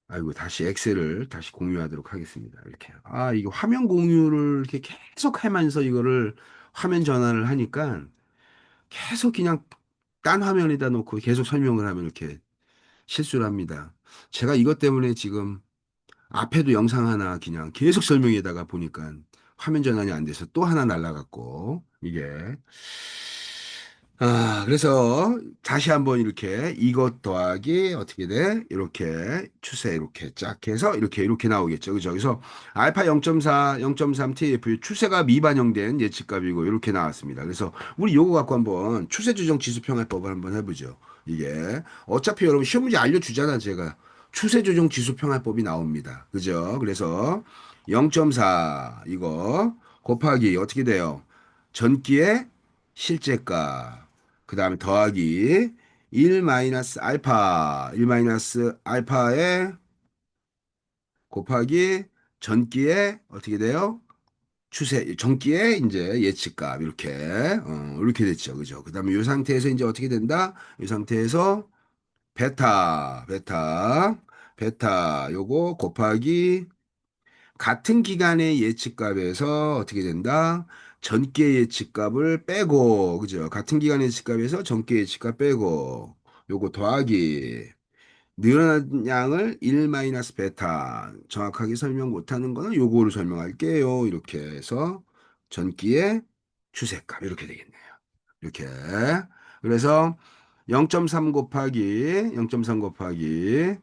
아이고 다시 엑셀을 다시 공유하도록 하겠습니다. 이렇게 이거 화면 공유를 이렇게 계속 하면서 이거를 화면 전환을 하니까 계속 그냥 딴 화면에다 놓고 계속 설명을 하면 이렇게 실수를 합니다. 제가 이것 때문에 지금 앞에도 영상 하나 그냥 계속 설명에다가 보니까 화면 전환이 안 돼서 또 하나 날라갔고 이게 그래서 다시 한번 이렇게 이것 더하기 어떻게 돼? 이렇게 추세 이렇게 쫙 해서 이렇게 나오겠죠. 그죠? 그래서 알파 0.4, 0.3 TF 추세가 미반영된 예측값이고 이렇게 나왔습니다. 그래서 우리 요거 갖고 한번 추세 조정 지수 평가법을 한번 해보죠. 이게 어차피 여러분 시험 문제 알려주잖아 제가. 추세 조정 지수 평가법이 나옵니다. 그죠? 그래서 0.4 이거 곱하기 어떻게 돼요? 전기의 실제값. 그 다음에 더하기 1 마이너스 알파. 1 마이너스 알파에 곱하기 전기의 어떻게 돼요? 전기의 이제 예측값. 이렇게 됐죠. 그죠? 그 다음에 이 상태에서 이제 어떻게 된다? 이 상태에서 베타 요거 곱하기 같은 기간의 예측값에서 어떻게 된다? 전기의 예측값을 빼고 그죠? 같은 기간의 예측값에서 전기의 예측값 빼고 요거 더하기 늘어난 양을 1 마이너스 베타 정확하게 설명 못하는 거는 요거를 설명할게요. 이렇게 해서 전기의 추세값 이렇게 되겠네요. 이렇게 그래서 0.3 곱하기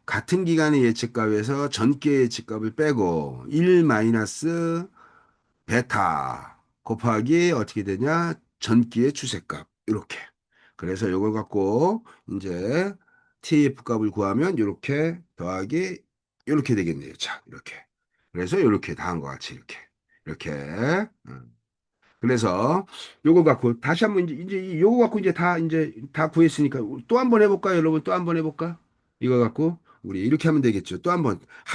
같은 기간의 예측값에서 전기의 예측값을 빼고 1 마이너스 베타 곱하기 어떻게 되냐? 전기의 추세값. 이렇게. 그래서 이걸 갖고 이제 TF 값을 구하면 이렇게 더하기 이렇게 되겠네요. 자, 이렇게. 그래서 이렇게 다 한 것 같이 이렇게. 이렇게. 그래서 요거 갖고 다시 한번 이제 요거 갖고 이제 다 구했으니까 또 한 번 해볼까요, 여러분? 또 한 번 해볼까? 이거 갖고 우리 이렇게 하면 되겠죠. 또 한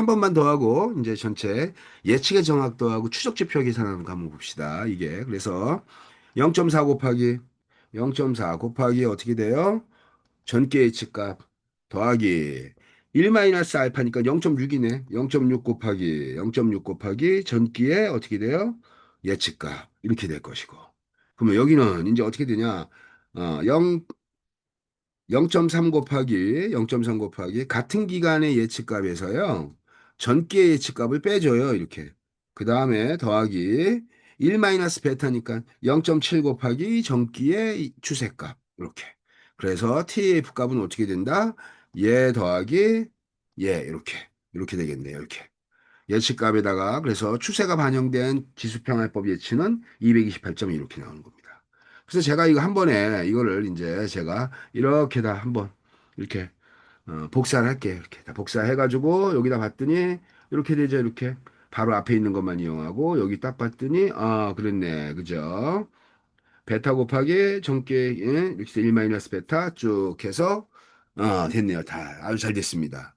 번만 더 하고 이제 전체 예측의 정확도 하고 추적 지표 계산하는 거 한번 봅시다. 이게 그래서 0.4 곱하기 0.4 곱하기 어떻게 돼요? 전개 예측값 더하기 1 마이너스 알파니까 0.6이네. 0.6 곱하기 0.6 곱하기 전기에 어떻게 돼요? 예측값 이렇게 될 것이고. 그러면 여기는 이제 어떻게 되냐? 0.3 곱하기 0.3 곱하기 같은 기간의 예측값에서요. 전기의 예측값을 빼줘요. 이렇게. 그 다음에 더하기 1 마이너스 베타니까 0.7 곱하기 전기의 추세값. 이렇게. 그래서 TF 값은 어떻게 된다? 얘 더하기 얘 이렇게. 이렇게 되겠네요. 이렇게. 예측값에다가 그래서 추세가 반영된 지수평활법 예치는 228점이 이렇게 나오는 겁니다. 그래서 제가 이거 한 번에 이거를 이제 제가 이렇게 다 한번 이렇게 복사를 할게요. 이렇게 다 복사해가지고 여기다 봤더니 이렇게 되죠. 이렇게 바로 앞에 있는 것만 이용하고 여기 딱 봤더니 그랬네. 그죠? 베타 곱하기 전개 이렇게 해서 1 마이너스 베타 쭉 해서 됐네요. 다 아주 잘 됐습니다.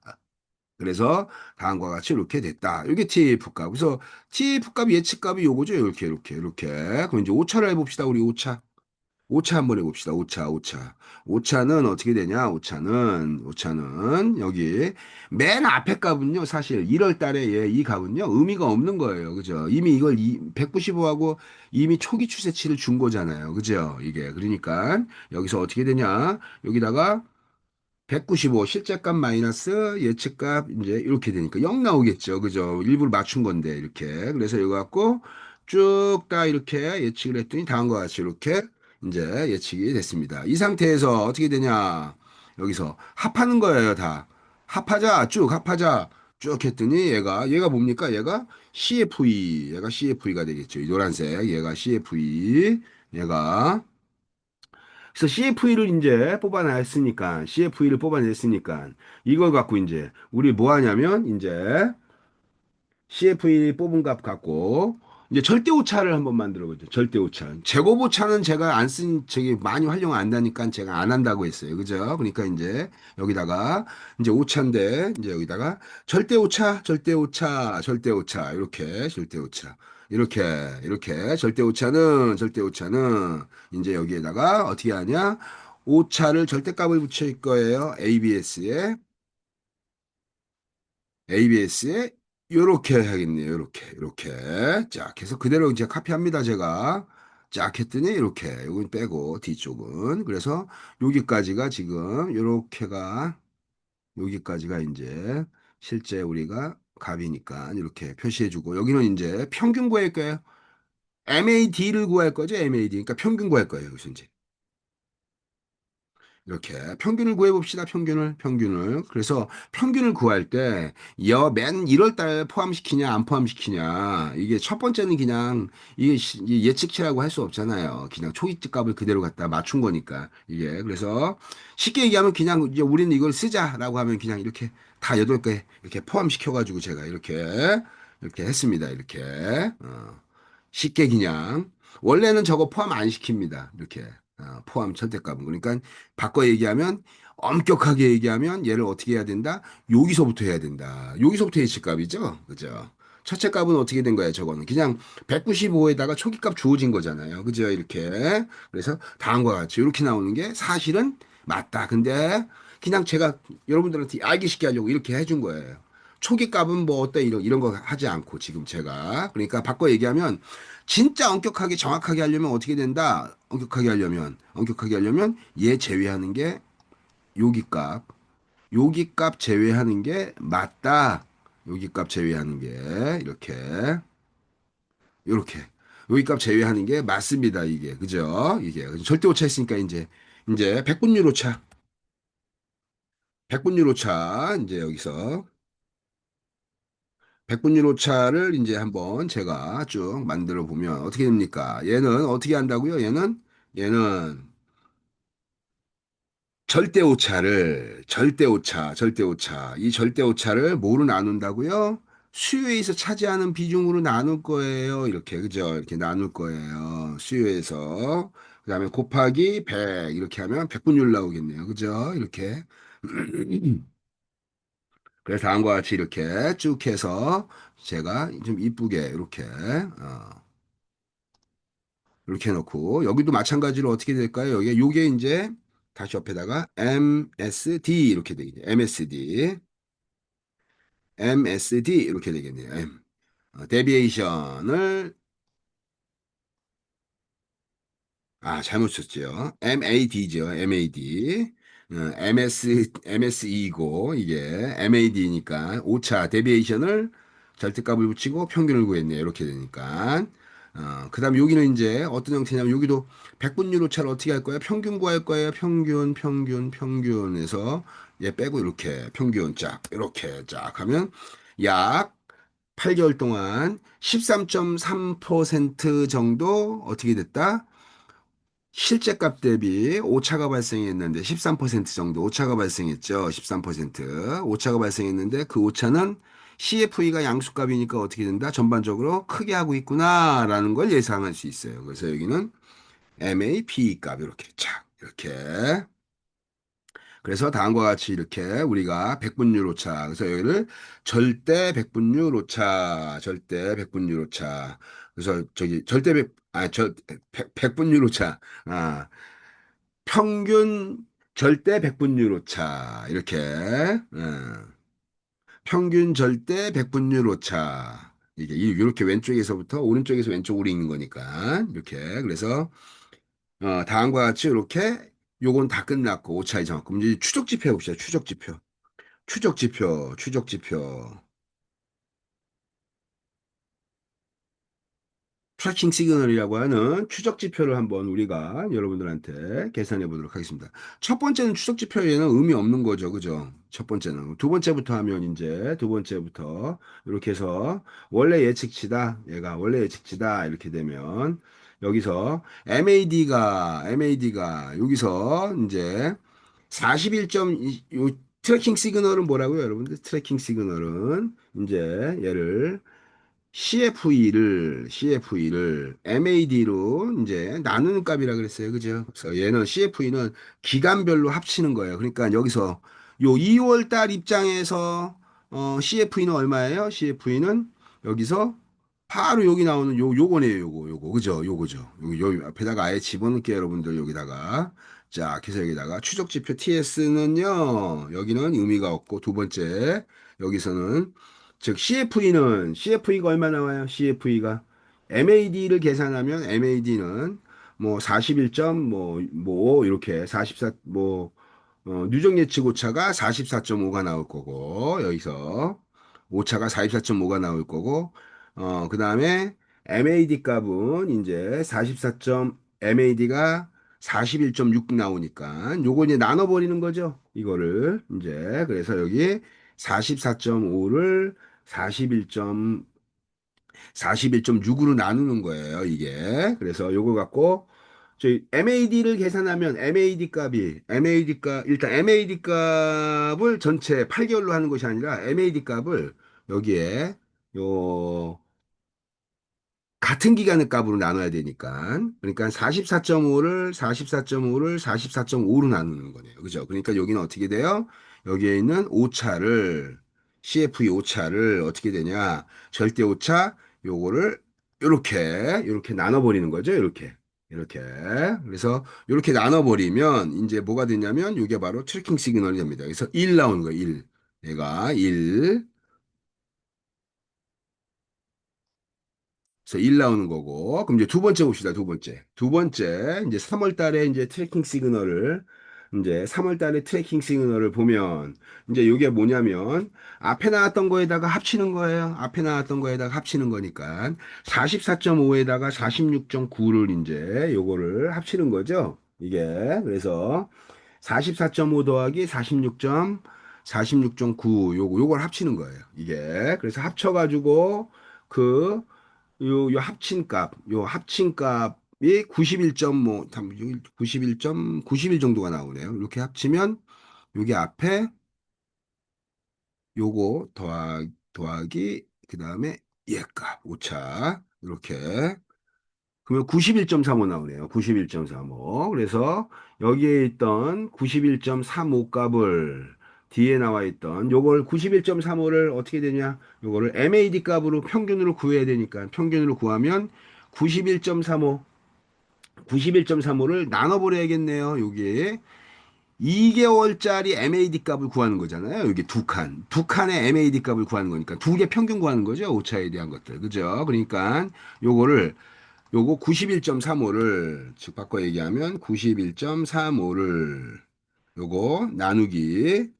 그래서 다음과 같이 이렇게 됐다. 이게 TF 값. 그래서 TF 값 예측값이 요거죠. 이렇게. 그럼 이제 오차를 해봅시다. 우리 오차. 오차 한번 해봅시다. 오차. 오차는 어떻게 되냐? 오차는 여기 맨 앞에 값은요. 사실 1월 달에 이 값은요. 의미가 없는 거예요. 그죠? 이미 이걸 195하고 이미 초기 추세치를 준 거잖아요. 그죠? 이게. 그러니까 여기서 어떻게 되냐? 여기다가 195 실제값 마이너스 예측값 이제 이렇게 되니까 0 나오겠죠. 그죠? 일부러 맞춘 건데 이렇게. 그래서 이거 갖고 쭉 다 이렇게 예측을 했더니 다음과 같이 이렇게 이제 예측이 됐습니다. 이 상태에서 어떻게 되냐? 여기서 합하는 거예요, 다. 합하자. 쭉 합하자. 쭉 했더니 얘가 뭡니까? 얘가 CFE. 얘가 CFE가 되겠죠. 이 노란색. 얘가 CFE. 얘가 그래서 CFE를 이제 뽑아냈으니까, CFE를 뽑아냈으니까, 이걸 갖고 이제, 우리 뭐 하냐면, 이제, CFE 뽑은 값 갖고, 이제 절대 오차를 한번 만들어 보죠. 절대 오차. 제곱 오차는 제가 안 쓴, 저기 많이 활용 안 하니까 제가 안 한다고 했어요. 그죠? 그러니까 이제, 여기다가, 이제 오차인데, 이제 여기다가, 절대 오차, 이렇게, 절대 오차. 이렇게, 절대 오차는, 이제 여기에다가 어떻게 하냐? 오차를 절대값을 붙일 거예요. ABS에 요렇게 하겠네요. 요렇게. 자, 계속 그대로 이제 카피합니다. 제가. 쫙 했더니 이렇게. 요건 빼고 뒤쪽은. 그래서 여기까지가 지금 요렇게가 여기까지가 이제 실제 우리가 값이니까 이렇게 표시해주고 여기는 이제 평균 구할 거예요. MAD를 구할 거죠. MAD. 그러니까 평균 구할 거예요. 여기서 이제. 이렇게 평균을 구해봅시다. 평균을. 그래서 평균을 구할 때, 맨 1월 달 포함시키냐, 안 포함시키냐. 이게 첫 번째는 그냥, 이게 예측치라고 할 수 없잖아요. 그냥 초기값 값을 그대로 갖다 맞춘 거니까. 이게. 그래서 쉽게 얘기하면 그냥 이제 우리는 이걸 쓰자라고 하면 그냥 이렇게 다 8개 이렇게 포함시켜가지고 제가 이렇게 했습니다. 이렇게. 쉽게 그냥. 원래는 저거 포함 안 시킵니다. 이렇게. 포함 선택값은. 그러니까 바꿔 얘기하면 엄격하게 얘기하면 얘를 어떻게 해야 된다? 여기서부터 해야 된다. 여기서부터 예측값이죠. 그죠? 첫째 값은 어떻게 된 거야, 저거는? 그냥 195에다가 초기값 주어진 거잖아요. 그죠? 이렇게. 그래서 다음과 같이 이렇게 나오는 게 사실은 맞다. 근데 그냥 제가 여러분들한테 알기 쉽게 하려고 이렇게 해준 거예요. 초기 값은 뭐 어때 이런 거 하지 않고 지금 제가 그러니까 바꿔 얘기하면 진짜 엄격하게 정확하게 하려면 어떻게 된다? 엄격하게 하려면 얘 제외하는 게 여기 값 여기 값 제외하는 게 맞다. 여기 값 제외하는 게 이렇게 이렇게 여기 값 제외하는 게 맞습니다. 이게 그죠? 이게 절대 오차 했으니까 이제 백분율 오차 이제 여기서 백분율 오차를 이제 한번 제가 쭉 만들어 보면 어떻게 됩니까? 얘는 어떻게 한다고요? 얘는 절대 오차. 이 절대 오차를 뭐로 나눈다고요? 수요에서 차지하는 비중으로 나눌 거예요. 이렇게, 그죠? 이렇게 나눌 거예요. 수요에서. 그 다음에 곱하기 100. 이렇게 하면 백분율 나오겠네요. 그죠? 이렇게. 그래서 다음과 같이 이렇게 쭉 해서 제가 좀 이쁘게 이렇게, 이렇게 해놓고, 여기도 마찬가지로 어떻게 될까요? 요게 이제 다시 옆에다가 MSD 이렇게 되겠네요. MSD 이렇게 되겠네요. 데비에이션을 잘못 썼죠. MAD죠. MAD. MSE이고 이게 MAD니까 오차 데비에이션을 절대값을 붙이고 평균을 구했네요. 이렇게 되니까. 그다음 여기는 이제 어떤 형태냐면 여기도 백분율 오차를 어떻게 할 거예요? 평균 구할 거예요. 평균에서 얘 빼고 이렇게 평균 쫙 이렇게 쫙 하면 약 8개월 동안 13.3% 정도 어떻게 됐다? 실제값 대비 오차가 발생했는데 13% 정도 오차가 발생했죠. 13% 오차가 발생했는데 그 오차는 CFE가 양수값이니까 어떻게 된다? 전반적으로 크게 하고 있구나라는 걸 예상할 수 있어요. 그래서 여기는 MAP 값 이렇게 쫙 이렇게 그래서 다음과 같이 이렇게 우리가 백분율 오차 그래서 여기를 절대 백분율 오차 그래서 저기 절대 백분율 오차 평균 절대 백분율 오차 이렇게 평균 절대 백분율 오차 이게 이렇게 왼쪽에서부터 오른쪽에서 왼쪽으로 읽는 거니까 이렇게 그래서 다음과 같이 이렇게 요건 다 끝났고 오차이 정확 이제 추적 지표 해봅시다 추적 지표 트래킹 시그널이라고 하는 추적 지표를 한번 우리가 여러분들한테 계산해 보도록 하겠습니다. 첫 번째는 추적 지표에는 의미 없는 거죠. 그죠? 첫 번째는. 두 번째부터 하면 이제 두 번째부터 이렇게 해서 원래 예측치다. 얘가 원래 예측치다. 이렇게 되면 여기서 MAD가 여기서 이제 41점 요 트래킹 시그널은 뭐라고요, 여러분들? 트래킹 시그널은 이제 얘를 CFE를 MAD로 이제 나누는 값이라 그랬어요. 그죠? 그래서 얘는 CFE는 기간별로 합치는 거예요. 그러니까 여기서 요 2월 달 입장에서 CFE는 얼마예요? CFE는 여기서 바로 여기 나오는 요거네요. 요거. 그죠? 요거죠. 여기 앞에다가 아예 집어넣을게요, 여러분들 여기다가. 자, 그래서 여기다가 추적 지표 TS는요. 여기는 의미가 없고 두 번째 여기서는 즉 CFE가 얼마 나와요? CFE가 MAD를 계산하면 MAD는 뭐 41점 뭐 이렇게 44 누적 예측 오차가 44.5가 나올 거고 여기서 오차가 44.5가 나올 거고 그다음에 MAD 값은 이제 44점 MAD가 41.6 나오니까 요거 이제 나눠 버리는 거죠. 이거를 이제 그래서 여기 44.5를 41점 41.6으로 나누는 거예요, 이게. 그래서 요거 갖고 저희 MAD를 계산하면 MAD 값을 전체 8개월로 하는 것이 아니라 MAD 값을 여기에 요 같은 기간의 값으로 나눠야 되니까. 그러니까 44.5를 44.5로 나누는 거네요. 그죠? 그러니까 여기는 어떻게 돼요? 여기에 있는 오차를, CFE 오차를 어떻게 되냐? 절대 오차, 요거를 요렇게 나눠버리는 거죠. 이렇게. 그래서 요렇게 나눠버리면 이제 뭐가 되냐면 이게 바로 트래킹 시그널이 됩니다. 그래서 1 나오는 거예요. 1. 얘가 1. 그래서 1 나오는 거고. 그럼 이제 두 번째 봅시다. 두 번째. 두 번째, 이제 3월 달에 이제 트래킹 시그널을, 이제 3월 달에 트래킹 시그널을 보면, 이제 이게 뭐냐면, 앞에 나왔던 거에다가 합치는 거예요. 앞에 나왔던 거에다가 합치는 거니까. 44.5에다가 46.9를 이제 요거를 합치는 거죠. 이게. 그래서 44.5 더하기 46.9 요걸 합치는 거예요. 이게. 그래서 합쳐가지고 그 요 합친 값, 91.5, 91 정도가 나오네요. 이렇게 합치면 여기 앞에 요거 더하기 그 다음에 얘값 오차 이렇게 그러면 91.35 나오네요. 91.35. 그래서 여기에 있던 91.35 값을 뒤에 나와 있던 요걸 91.35를 어떻게 되냐? 요거를 MAD 값으로 평균으로 구해야 되니까 평균으로 구하면 91.35 91.35를 나눠버려야겠네요. 여기에 2개월짜리 MAD 값을 구하는 거잖아요. 이게 두 칸. 두 칸의 MAD 값을 구하는 거니까 두 개 평균 구하는 거죠. 오차에 대한 것들. 그죠? 그러니까 요거를 요거 91.35를 즉 바꿔 얘기하면 91.35를 요거 나누기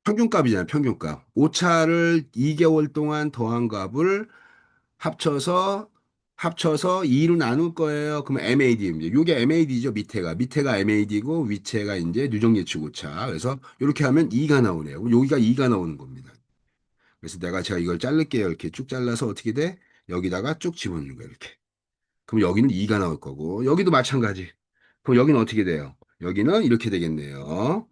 평균값이잖아요. 평균값. 오차를 2개월 동안 더한 값을 합쳐서 2로 나눌 거예요. 그러면 MAD. 요게 MAD죠. 밑에가 MAD고 위체가 이제 누적 예측 오차. 그래서 이렇게 하면 2가 나오네요. 그럼 여기가 2가 나오는 겁니다. 그래서 제가 이걸 자를게요. 이렇게 쭉 잘라서 어떻게 돼? 여기다가 쭉 집어넣는 거예요. 이렇게. 그럼 여기는 2가 나올 거고 여기도 마찬가지. 그럼 여기는 어떻게 돼요? 여기는 이렇게 되겠네요.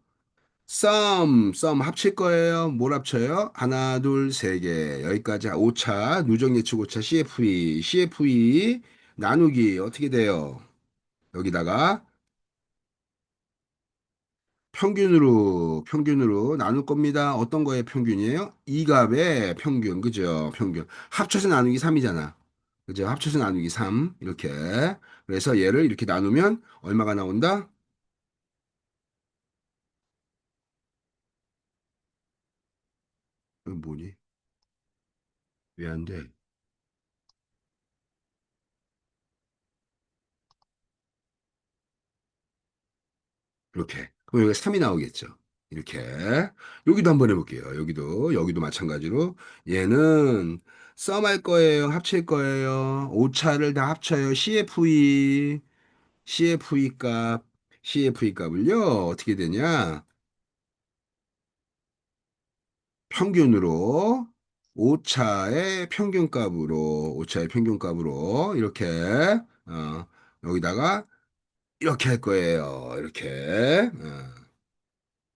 썸 합칠 거예요. 뭘 합쳐요? 하나, 둘, 세 개. 여기까지 5차, 누적 예측 5차 CFE 나누기 어떻게 돼요? 여기다가 평균으로 나눌 겁니다. 어떤 거의 평균이에요? 이 값의 평균, 그죠? 평균. 합쳐서 나누기 3이잖아. 그죠? 합쳐서 나누기 3. 이렇게. 그래서 얘를 이렇게 나누면 얼마가 나온다? 이거 뭐니? 왜 안 돼? 이렇게. 그럼 여기 3이 나오겠죠. 이렇게. 여기도 한번 해볼게요. 여기도 마찬가지로. 얘는 썸 할 거예요. 합칠 거예요. 오차를 다 합쳐요. CFE 값. CFE 값을요. 어떻게 되냐? 평균으로 오차의 평균값으로 이렇게 어, 여기다가 이렇게 할 거예요. 이렇게.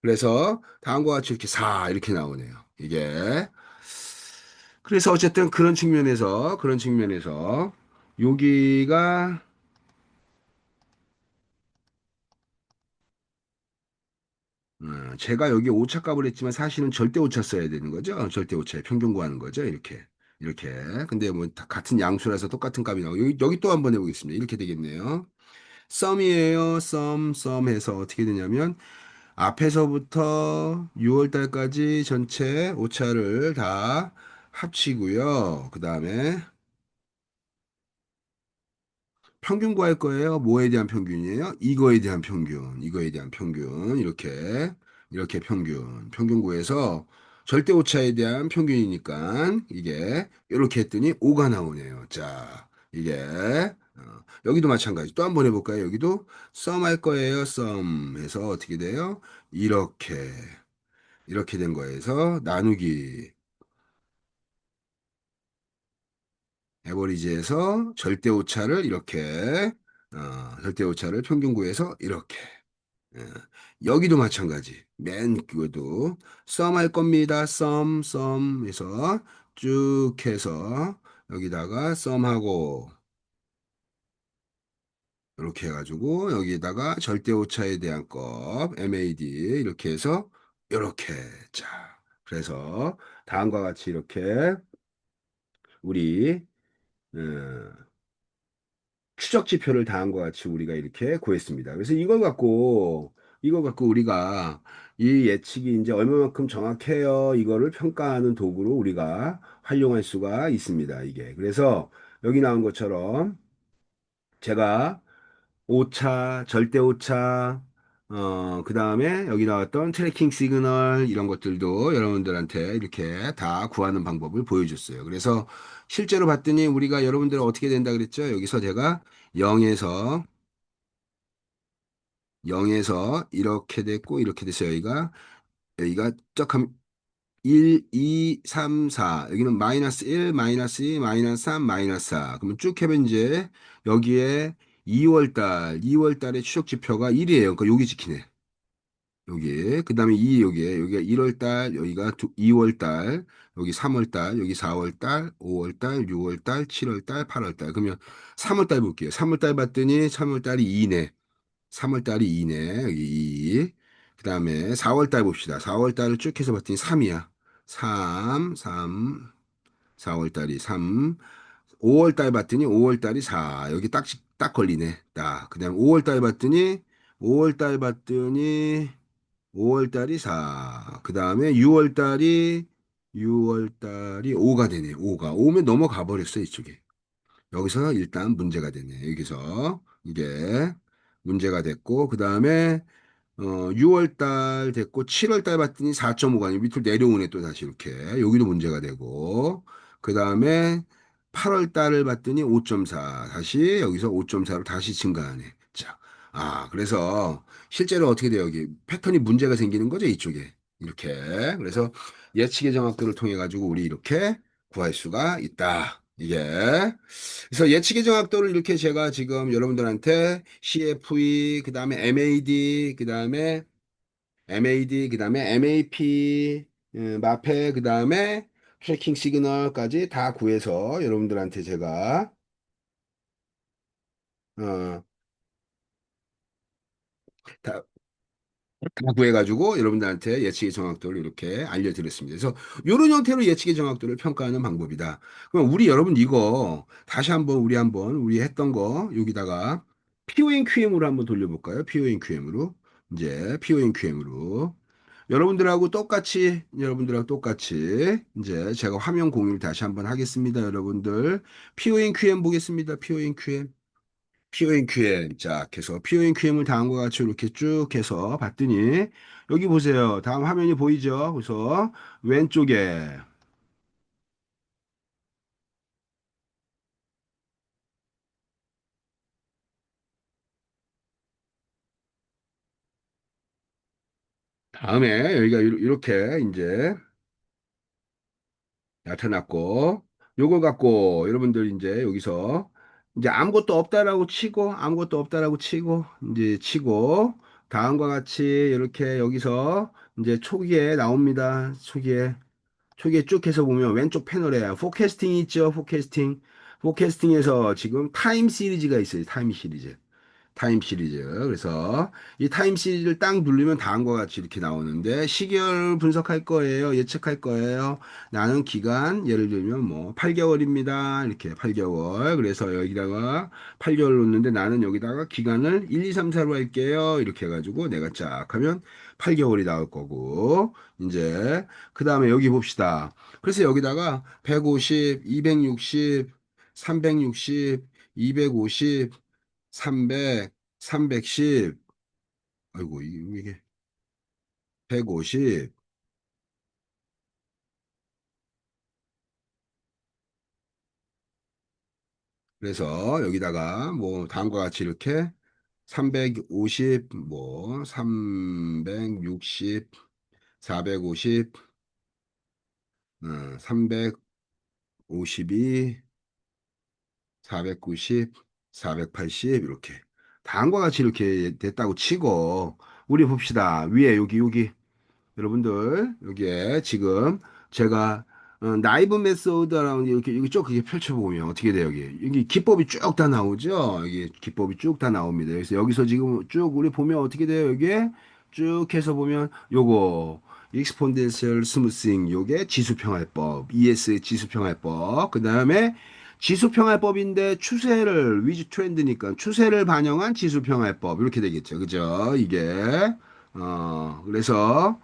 그래서 다음과 같이 이렇게 4 이렇게 나오네요. 이게. 그래서 어쨌든 그런 측면에서 여기가 제가 여기 오차 값을 했지만 사실은 절대 오차 써야 되는 거죠. 절대 오차의 평균 구하는 거죠. 이렇게. 근데 뭐 다 같은 양수라서 똑같은 값이 나오고 여기 또 한번 해보겠습니다. 이렇게 되겠네요. 썸이에요. 썸 해서 어떻게 되냐면 앞에서부터 6월 달까지 전체 오차를 다 합치고요. 그 다음에 평균 구할 거예요. 뭐에 대한 평균이에요? 이거에 대한 평균. 이렇게 평균 구해서 절대 오차에 대한 평균이니까 이게 이렇게 했더니 5가 나오네요. 자, 이게 여기도 마찬가지. 또 한번 해볼까요? 여기도 썸 할 거예요. 썸 해서 어떻게 돼요? 이렇게 된 거에서 나누기 에버리지에서 절대 오차를 평균 구해서 이렇게 예. 여기도 마찬가지. 맨 그것도 썸 할 겁니다. 썸 해서 쭉 해서 여기다가 썸하고 이렇게 해가지고 여기다가 절대 오차에 대한 값 MAD 이렇게 해서 이렇게 자 그래서 다음과 같이 이렇게 우리 추적 지표를 다음과 같이 우리가 이렇게 구했습니다. 그래서 이걸 갖고 우리가 이 예측이 이제 얼마만큼 정확해요. 이거를 평가하는 도구로 우리가 활용할 수가 있습니다. 이게. 그래서 여기 나온 것처럼 제가 오차, 절대 오차, 그 다음에 여기 나왔던 트래킹 시그널 이런 것들도 여러분들한테 이렇게 다 구하는 방법을 보여줬어요. 그래서 실제로 봤더니 우리가 여러분들 어떻게 된다 그랬죠? 여기서 제가 0에서 0에서 이렇게 됐고 이렇게 됐어요. 여기가 쩍하면 1, 2, 3, 4. 여기는 마이너스 1, 마이너스 2, 마이너스 3, 마이너스 4. 그러면 쭉 해면 이제 여기에 2월 달의 추적 지표가 1이에요. 그러니까 여기 지키네. 여기. 그 다음에 여기가 1월 달, 여기가 2월 달, 여기 3월 달, 여기 4월 달, 5월 달, 6월 달, 7월 달, 8월 달. 그러면 3월 달 볼게요. 3월 달 봤더니 3월 달이 2네. 3월 달이 2네. 여기 2. 그 다음에 4월 달 봅시다. 4월 달을 쭉 해서 봤더니 3이야. 3. 4월 달이 3. 5월 달 봤더니 5월 달이 4. 여기 딱 걸리네. 딱. 그 다음에 5월 달 봤더니 5월 달이 4. 그 다음에 6월 달이 5가 되네. 5가. 5면 넘어가 버렸어, 이쪽에. 여기서 일단 문제가 되네. 여기서 이게 문제가 됐고, 그 다음에 6월 달 됐고 7월 달 봤더니 4.5가 아니고 밑으로 내려오네 또 다시 이렇게 여기도 문제가 되고 그 다음에 8월 달을 봤더니 5.4 다시 여기서 5.4로 다시 증가하네. 자, 그래서 실제로 어떻게 돼요? 여기 패턴이 문제가 생기는 거죠 이쪽에 이렇게 그래서 예측의 정확도를 통해 가지고 우리 이렇게 구할 수가 있다. 이게 그래서 예측의 정확도를 이렇게 제가 지금 여러분들한테 CFE, 그 다음에 MAD, 그 다음에 MAP, 마페, 그 다음에 트래킹 시그널까지 다 구해서 여러분들한테 제가 어, 다, 다 구해가지고 여러분들한테 예측의 정확도를 이렇게 알려드렸습니다. 그래서 이런 형태로 예측의 정확도를 평가하는 방법이다. 그럼 우리 여러분 이거 다시 우리 했던 거 여기다가 PONQM으로 한번 돌려볼까요? PONQM으로 이제 PONQM으로 여러분들하고 똑같이 이제 제가 화면 공유를 다시 한번 하겠습니다. 여러분들 PONQM 보겠습니다. PONQM. 자, 해서 PONQM을 다음과 같이 이렇게 쭉 해서 봤더니, 여기 보세요. 다음 화면이 보이죠? 그래서 왼쪽에, 다음에 여기가 이렇게 이제 나타났고, 요걸 갖고 여러분들 이제 여기서 이제 아무것도 없다라고 치고, 이제 다음과 같이 이렇게 여기서 이제 초기에 나옵니다. 초기에 쭉 해서 보면 왼쪽 패널에 포캐스팅이 있죠. 포캐스팅에서 지금 타임 시리즈가 있어요. 타임 시리즈. 그래서 이 타임 시리즈를 딱 누르면 다음과 같이 이렇게 나오는데 시계열 분석할 거예요. 예측할 거예요. 나는 기간 예를 들면 뭐 8개월입니다. 이렇게 8개월. 그래서 여기다가 8개월 놓는데 나는 여기다가 기간을 1, 2, 3, 4로 할게요. 이렇게 해가지고 내가 쫙 하면 8개월이 나올 거고 이제 그 다음에 여기 봅시다. 그래서 여기다가 150, 260, 360, 250 300, 310, 아이고, 이게 150, 그래서 여기다가 뭐 다음과 같이 이렇게 350, 뭐 360, 450, 352, 490, 480 이렇게 다음과 같이 이렇게 됐다고 치고 우리 봅시다. 위에 여기 여러분들 여기에 지금 제가 나이브 메소드라는 이렇게 쭉 이렇게 펼쳐보면 어떻게 돼요? 여기 기법이 쭉 다 나오죠? 여기 기법이 쭉 다 나옵니다. 그래서 여기서 지금 쭉 우리 보면 어떻게 돼요? 여기에 쭉 해서 보면 요거 익스폰덴셜 스무싱 요게 지수평활법 ES 지수평활법 그 다음에 지수평활법인데 추세를 위주 트렌드니까 추세를 반영한 지수평활법 이렇게 되겠죠. 그죠? 이게 그래서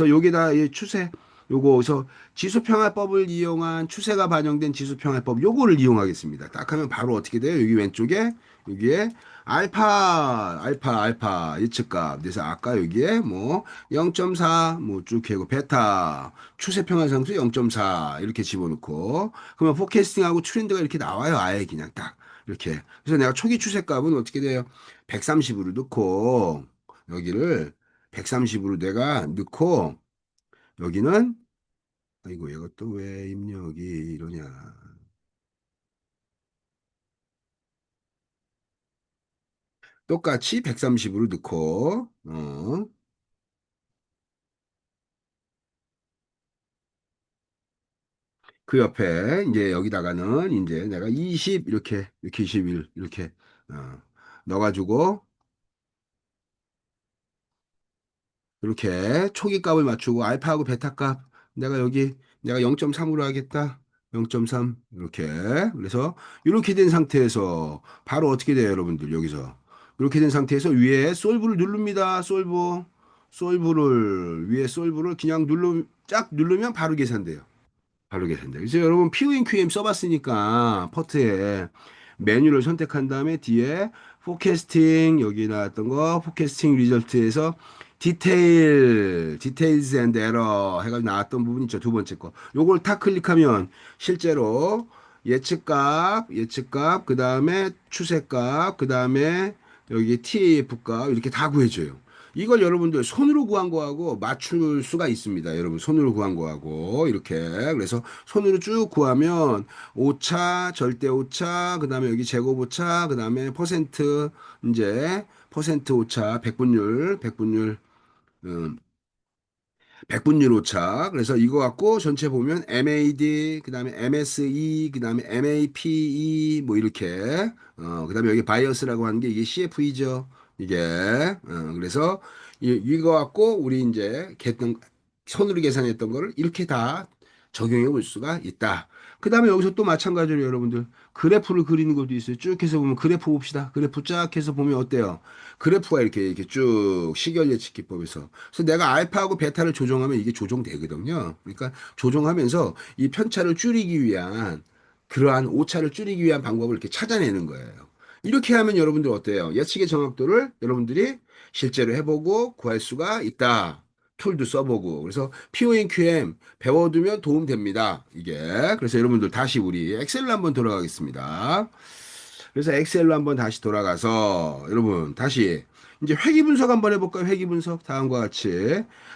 여기다 이 추세 요거서 지수평화법을 이용한 추세가 반영된 지수평화법 요거를 이용하겠습니다. 딱 하면 바로 어떻게 돼요? 여기 왼쪽에 여기에 알파 예측값. 그래서 아까 여기에 뭐 0.4 뭐 쭉 해고 베타 추세평화상수 0.4 이렇게 집어넣고 그러면 포캐스팅하고 트렌드가 이렇게 나와요. 아예 그냥 딱 이렇게. 그래서 내가 초기 추세값은 어떻게 돼요? 130으로 넣고 여기를 130으로 내가 넣고 여기는 아이고 이것도 왜 입력이 이러냐. 똑같이 130으로 넣고 그 옆에 이제 여기다가는 이제 내가 20 이렇게 21 이렇게 어, 넣어가지고 이렇게 초기 값을 맞추고 알파하고 베타 값 내가 여기 내가 0.3으로 하겠다. 0.3 이렇게 그래서 이렇게 된 상태에서 바로 어떻게 돼요, 여러분들 여기서 이렇게 된 상태에서 위에 솔브를 누릅니다. 솔브를 위에 솔브를 그냥 쫙 누르면 바로 계산돼요. 바르게 된다. 그래서 여러분 PONQM 써봤으니까 퍼트에 메뉴를 선택한 다음에 뒤에 포캐스팅 여기 나왔던 거 포캐스팅 리절트에서 디테일즈 앤드 에러 해가지고 나왔던 부분 있죠. 두 번째 거. 요걸 탁 클릭하면 실제로 예측값, 그 다음에 추세값, 그 다음에 여기 TAF값 이렇게 다 구해줘요. 이걸 여러분들 손으로 구한 거하고 맞출 수가 있습니다. 여러분 손으로 구한 거하고 이렇게 그래서 손으로 쭉 구하면 오차, 절대 오차, 그다음에 여기 제곱 오차, 그다음에 퍼센트 이제 퍼센트 오차, 백분율 음, 백분율 오차. 그래서 이거 갖고 전체 보면 MAD, 그다음에 MSE, 그다음에 MAPE 뭐 이렇게 그다음에 여기 바이어스라고 하는 게 이게 CFE죠. 이게 그래서 이거 갖고 우리 이제 손으로 계산했던 거를 이렇게 다 적용해 볼 수가 있다. 그다음에 여기서 또 마찬가지로 여러분들 그래프를 그리는 것도 있어요. 쭉 해서 보면 그래프 봅시다. 그래프 쫙 해서 보면 어때요? 그래프가 이렇게 쭉 시결 예측 기법에서 그래서 내가 알파하고 베타를 조정하면 이게 조정되거든요. 그러니까 조정하면서 이 편차를 줄이기 위한 그러한 오차를 줄이기 위한 방법을 이렇게 찾아내는 거예요. 이렇게 하면 여러분들 어때요? 예측의 정확도를 여러분들이 실제로 해보고 구할 수가 있다. 툴도 써보고. 그래서 PONQM 배워두면 도움됩니다. 이게. 그래서 여러분들 다시 우리 엑셀로 한번 돌아가겠습니다. 그래서 엑셀로 한번 다시 돌아가서 여러분 다시 이제 회귀 분석 한번 해볼까요? 회귀 분석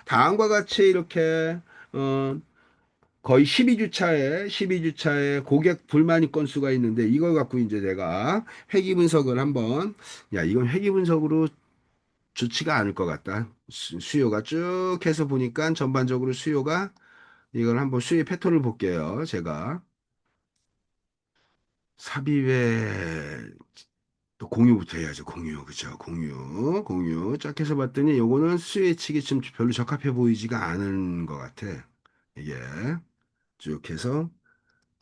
다음과 같이 이렇게 어 거의 12주차에 고객 불만이 건수가 있는데 이걸 갖고 이제 내가 회귀 분석을 한번 야 이건 회귀 분석으로 좋지가 않을 것 같다. 수요가 쭉 해서 보니까 전반적으로 수요가 이걸 한번 수요 패턴을 볼게요. 제가 삽입에 또 공유부터 해야죠. 공유. 그죠? 공유. 쫙 해서 봤더니 요거는 수요 예측이 좀 별로 적합해 보이지가 않은 것 같아. 이게 쭉 해서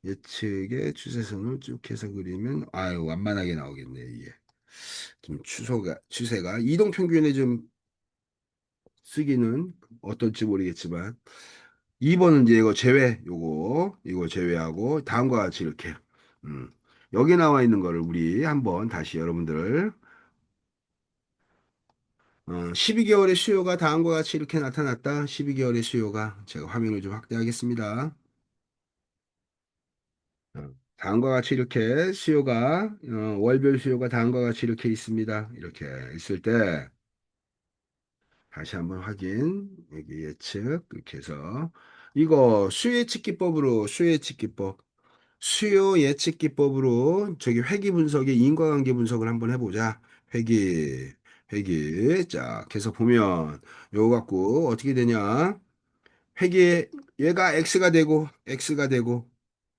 예측의 추세선을 쭉 해서 그리면 아유 완만하게 나오겠네. 이게 좀 추세가 이동 평균에 좀 쓰기는 어떨지 모르겠지만 2번은 이제 이거 제외하고 다음과 같이 이렇게 음, 여기 나와 있는 거를 우리 한번 다시 여러분들 12개월의 수요가 다음과 같이 이렇게 나타났다. 12개월의 수요가 제가 화면을 좀 확대하겠습니다. 다음과 같이 이렇게 수요가 월별 수요가 다음과 같이 이렇게 있습니다. 이렇게 있을 때 다시 한번 확인 여기 예측 이렇게 해서 이거 수요 예측 기법으로 저기 회귀 분석의 인과관계 분석을 한번 해보자. 회귀 자 계속 보면 요거 갖고 어떻게 되냐 회계 얘가 x가 되고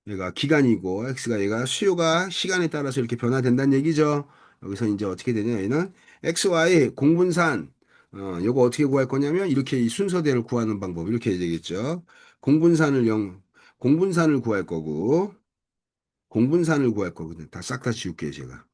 얘가 기간이고 x가 얘가 수요가 시간에 따라서 이렇게 변화된다는 얘기죠. 여기서 이제 어떻게 되냐 얘는 xy 공분산 요거 어떻게 구할 거냐면 이렇게 이 순서대로 구하는 방법 이렇게 해야 되겠죠. 공분산을 영 공분산을 구할 거고 공분산을 구할 거거든. 다 싹 다 지울게요 제가.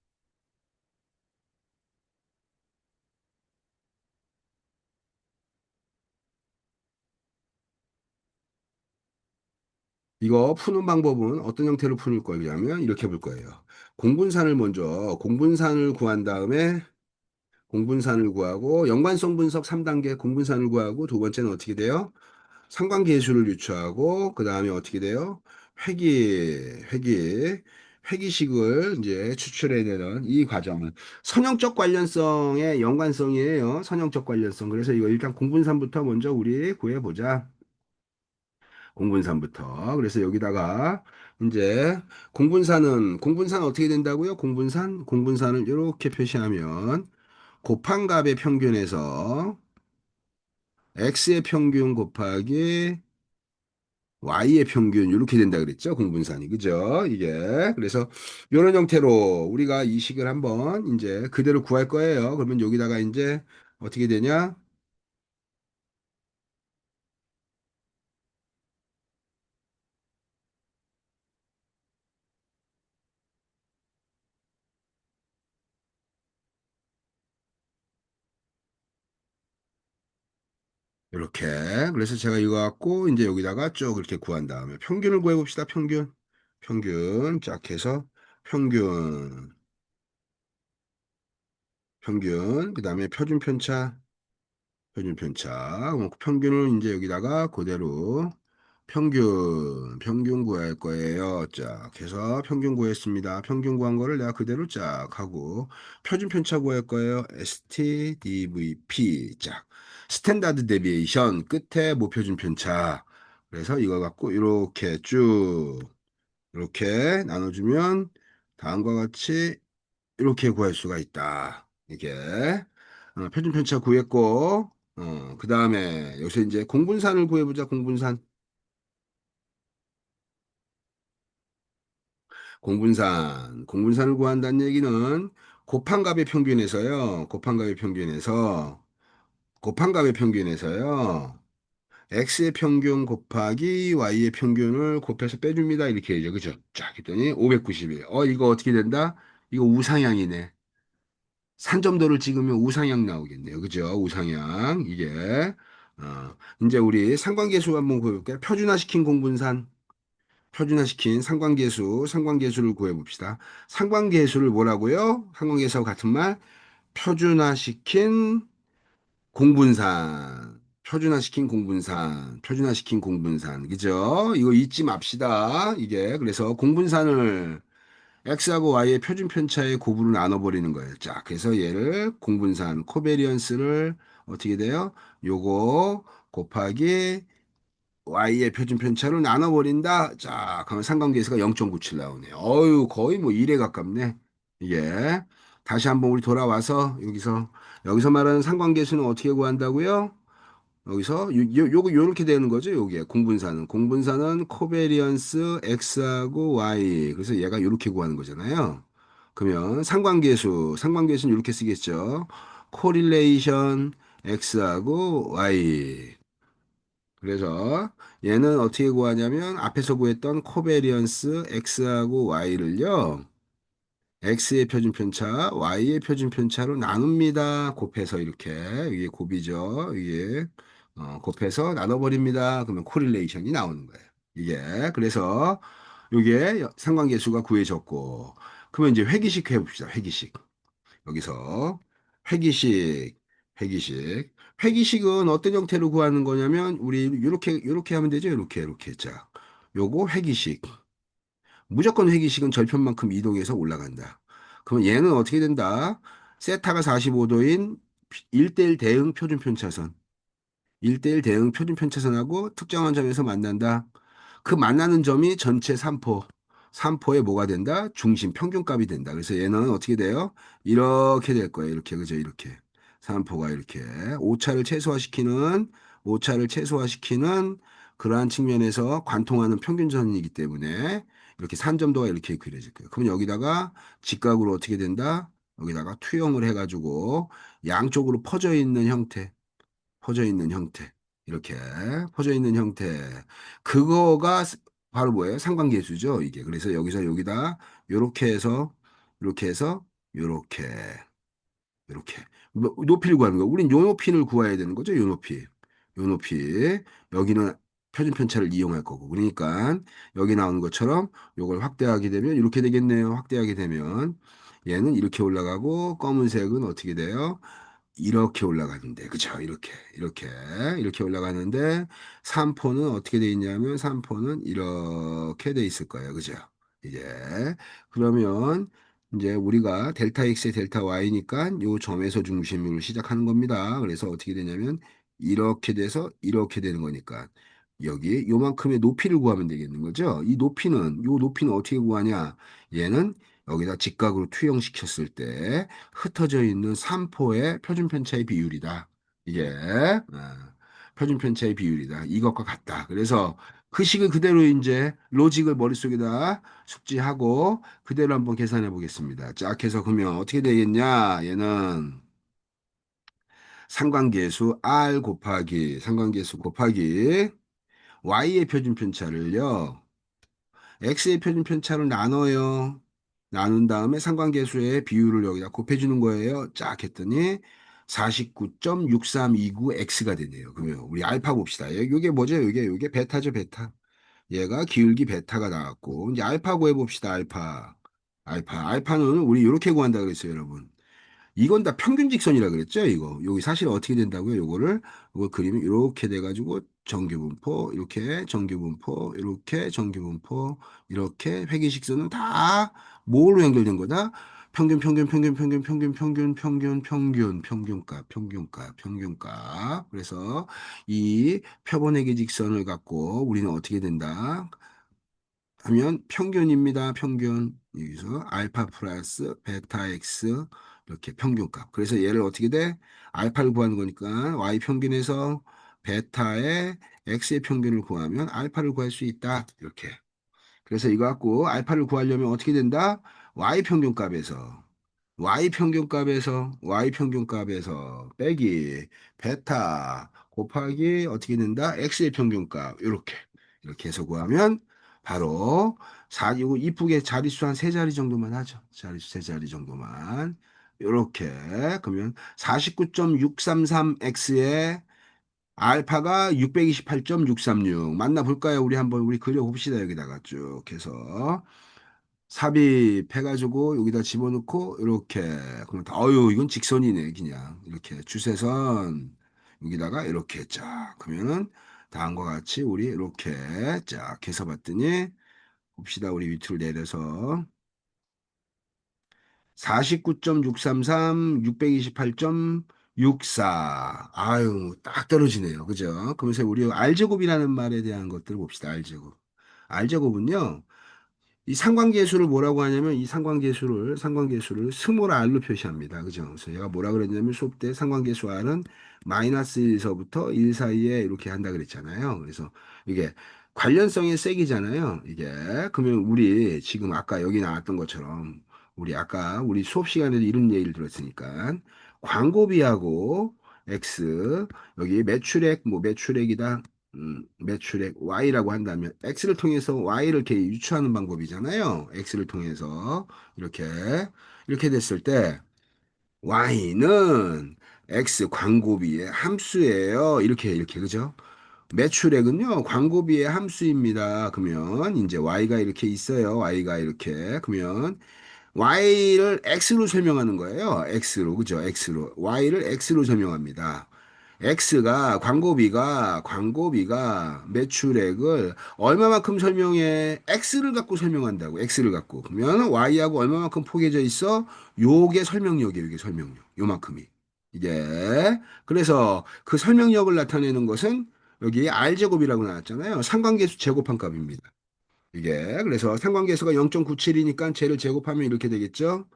이거 푸는 방법은 어떤 형태로 풀 거냐면 이렇게 볼 거예요. 공분산을 먼저 공분산을 구한 다음에 공분산을 구하고 연관성 분석 3단계 공분산을 구하고 두 번째는 어떻게 돼요? 상관계수를 유추하고 그 다음에 어떻게 돼요? 회귀식을 이제 추출해야 되는 이 과정은 선형적 관련성의 연관성이에요. 선형적 관련성. 그래서 이거 일단 공분산부터 먼저 우리 구해보자. 공분산부터. 그래서 여기다가 이제 공분산 어떻게 된다고요? 공분산을 이렇게 표시하면 곱한 값의 평균에서 x의 평균 곱하기 y의 평균 이렇게 된다 그랬죠? 공분산이. 그죠? 이게. 그래서 이런 형태로 우리가 이 식을 한번 이제 그대로 구할 거예요. 그러면 여기다가 이제 어떻게 되냐? 이렇게. 그래서 제가 이거 갖고 이제 여기다가 쭉 이렇게 구한 다음에 평균을 구해 봅시다. 평균 쫙 해서 평균 그다음에 표준 편차 평균을 이제 여기다가 그대로 평균 구할 거예요. 쫙 해서 평균 구했습니다. 평균 구한 거를 내가 그대로 쫙 하고 표준 편차 구할 거예요. STDVP 쫙 스탠다드 데비에이션 끝에 모표준 편차. 그래서 이거 갖고 이렇게 쭉 이렇게 나눠주면 다음과 같이 이렇게 구할 수가 있다. 이게 표준 편차 구했고 그 다음에 여기서 이제 공분산을 구해보자. 공분산을 구한다는 얘기는 곱한 값의 평균에서요. x의 평균 곱하기 y의 평균을 곱해서 빼줍니다. 이렇게 해야죠. 그죠? 쫙 했더니 591. 이거 어떻게 된다? 이거 우상향이네. 산점도를 찍으면 우상향 나오겠네요. 그죠? 우상향. 이게. 이제 우리 상관계수 한번 구해볼게요. 표준화시킨 상관계수를 구해봅시다. 상관계수를 뭐라고요? 상관계수하고 같은 말, 표준화시킨 표준화시킨 공분산, 그죠? 이거 잊지 맙시다. 이게, 그래서 공분산을 X하고 Y의 표준 편차의 곱으로 나눠버리는 거예요. 자, 그래서 얘를 공분산, 코베리언스를 어떻게 돼요? 요거 곱하기 y의 표준 편차로 나눠버린다. 자, 그러면 상관계수가 0.97 나오네요. 거의 뭐 1에 가깝네. 이게. 다시 한번 우리 돌아와서 여기서 말하는 상관계수는 어떻게 구한다고요? 여기서 요거 요렇게 되는 거죠. 요게 공분사는 코베리언스 x하고 y. 그래서 얘가 요렇게 구하는 거잖아요. 그러면 상관계수는 요렇게 쓰겠죠. 코릴레이션 x하고 y. 그래서 얘는 어떻게 구하냐면 앞에서 구했던 코베리언스 x하고 y를요. x의 표준편차, y의 표준편차로 나눕니다. 곱해서 이렇게 이게 곱이죠. 이게 곱해서 나눠버립니다. 그러면 코릴레이션이 나오는 거예요. 이게 그래서 이게 상관계수가 구해졌고 그러면 이제 회기식 해봅시다. 회기식. 여기서 회기식, 회기식. 회기식은 어떤 형태로 구하는 거냐면 우리 이렇게 하면 되죠. 이렇게 자. 요거 회기식. 무조건 회기식은 절편만큼 이동해서 올라간다. 그럼 얘는 어떻게 된다? 세타가 45도인 1대1 대응 표준 편차선. 1대1 대응 표준 편차선하고 특정한 점에서 만난다. 그 만나는 점이 전체 3포. 3포에 뭐가 된다? 중심 평균값이 된다. 그래서 얘는 어떻게 돼요? 이렇게 될 거예요. 이렇게. 그죠? 이렇게. 3포가 이렇게. 오차를 최소화시키는 그러한 측면에서 관통하는 평균선이기 때문에 이렇게 산점도가 이렇게 그려질 거예요. 그럼 여기다가 직각으로 어떻게 된다? 여기다가 투영을 해가지고 양쪽으로 퍼져 있는 형태. 이렇게 퍼져 있는 형태. 그거가 바로 뭐예요? 상관계수죠, 이게. 그래서 여기서 여기다 요렇게 해서 이렇게 해서 요렇게 요렇게 높이를 구하는 거. 우린 요 높이를 구해야 되는 거죠, 요 높이. 요 높이. 여기는 표준 편차를 이용할 거고. 그러니까 여기 나오는 것처럼 요걸 확대하게 되면 이렇게 되겠네요. 확대하게 되면 얘는 이렇게 올라가고 검은색은 어떻게 돼요? 이렇게 올라가는데, 그죠? 이렇게 올라가는데, 삼포는 어떻게 돼 있냐면, 삼포는 이렇게 돼 있을 거예요. 그죠? 이제, 그러면, 이제 우리가 델타 X에 델타 Y니까 요 점에서 중심으로 시작하는 겁니다. 그래서 어떻게 되냐면, 이렇게 돼서 이렇게 되는 거니까, 여기 요만큼의 높이를 구하면 되겠는 거죠? 요 높이는 어떻게 구하냐? 얘는 여기다 직각으로 투영시켰을 때, 흩어져 있는 삼포의 표준 편차의 비율이다. 이게 표준 편차의 비율이다. 이것과 같다. 그래서 그 식을 그대로 이제 로직을 머릿속에다 숙지하고 그대로 한번 계산해 보겠습니다. 쫙 해서 그러면 어떻게 되겠냐? 얘는 상관계수 곱하기 y의 표준 편차를요. x의 표준 편차를 나눠요. 나눈 다음에 상관계수의 비율을 여기다 곱해주는 거예요. 쫙 했더니 49.6329x가 되네요. 그러면 우리 알파 봅시다. 이게 뭐죠? 이게 베타죠, 베타. 얘가 기울기 베타가 나왔고 이제 알파 구해봅시다. 알파는 우리 이렇게 구한다 그랬어요, 여러분. 이건 다 평균 직선이라 그랬죠, 이거. 여기 사실 어떻게 된다고요? 요걸 그리면 이렇게 돼가지고 정규분포, 이렇게 정규분포, 이렇게 정규분포, 이렇게 회계식선은 다 뭘로 연결된 거다? 평균값. 그래서 이 표본회계 직선을 갖고 우리는 어떻게 된다? 하면 평균입니다. 평균. 여기서 알파 플러스 베타 x 이렇게 평균값. 그래서 얘를 어떻게 돼? 알파를 구하는 거니까 y 평균에서 베타의 x의 평균을 구하면 알파를 구할 수 있다. 이렇게. 그래서 이거 갖고 알파를 구하려면 어떻게 된다? y 평균값에서 빼기 베타 곱하기 어떻게 된다? x의 평균값 이렇게 해서 구하면 바로 이거 이쁘게 자릿수 한 세 자리 정도만 하죠. 자릿수 세 자리 정도만 이렇게 그러면 49.633x의 알파가 628.636 맞나 볼까요? 우리 한번 우리 그려봅시다. 여기다가 쭉 해서 삽입해가지고 여기다 집어넣고 이렇게 그러면 어유 이건 직선이네 그냥 이렇게 주세선 여기다가 이렇게 쫙 그러면은 다음과 같이 우리 이렇게 쫙 해서 봤더니 봅시다. 우리 밑으로 내려서 49.633, 628.64. 아유, 딱 떨어지네요. 그죠? 그러면서 우리 R제곱이라는 말에 대한 것들을 봅시다. R제곱. R제곱은요, 이 상관계수를 뭐라고 하냐면 이 상관계수를 스몰 r로 표시합니다. 그죠? 그래서 얘가 뭐라 그랬냐면 수업 때 상관계수 r은 마이너스 1서부터 1 사이에 이렇게 한다 그랬잖아요. 그래서 이게 관련성의 세기잖아요. 이게 그러면 우리 지금 아까 여기 나왔던 것처럼 우리 아까 우리 수업 시간에도 이런 얘기를 들었으니까 광고비하고 X 여기 매출액이다. 매출액 Y라고 한다면 X를 통해서 Y를 이렇게 유추하는 방법이잖아요. X를 통해서 이렇게 됐을 때 Y는 X 광고비의 함수예요. 이렇게 그죠? 매출액은요 광고비의 함수입니다. 그러면 이제 Y가 이렇게 있어요. Y가 이렇게 그러면 Y를 X로 설명하는 거예요. X로 그죠? X로 Y를 X로 설명합니다. 광고비가 매출액을 얼마만큼 설명해? X를 갖고 설명한다고. X를 갖고. 그러면 Y하고 얼마만큼 포개져 있어? 요게 설명력이에요. 이게 설명력. 요만큼이. 이게. 그래서 그 설명력을 나타내는 것은 여기 R제곱이라고 나왔잖아요. 상관계수 제곱한 값입니다. 이게 그래서 상관계수가 0.97이니까 쟤를 제곱하면 이렇게 되겠죠.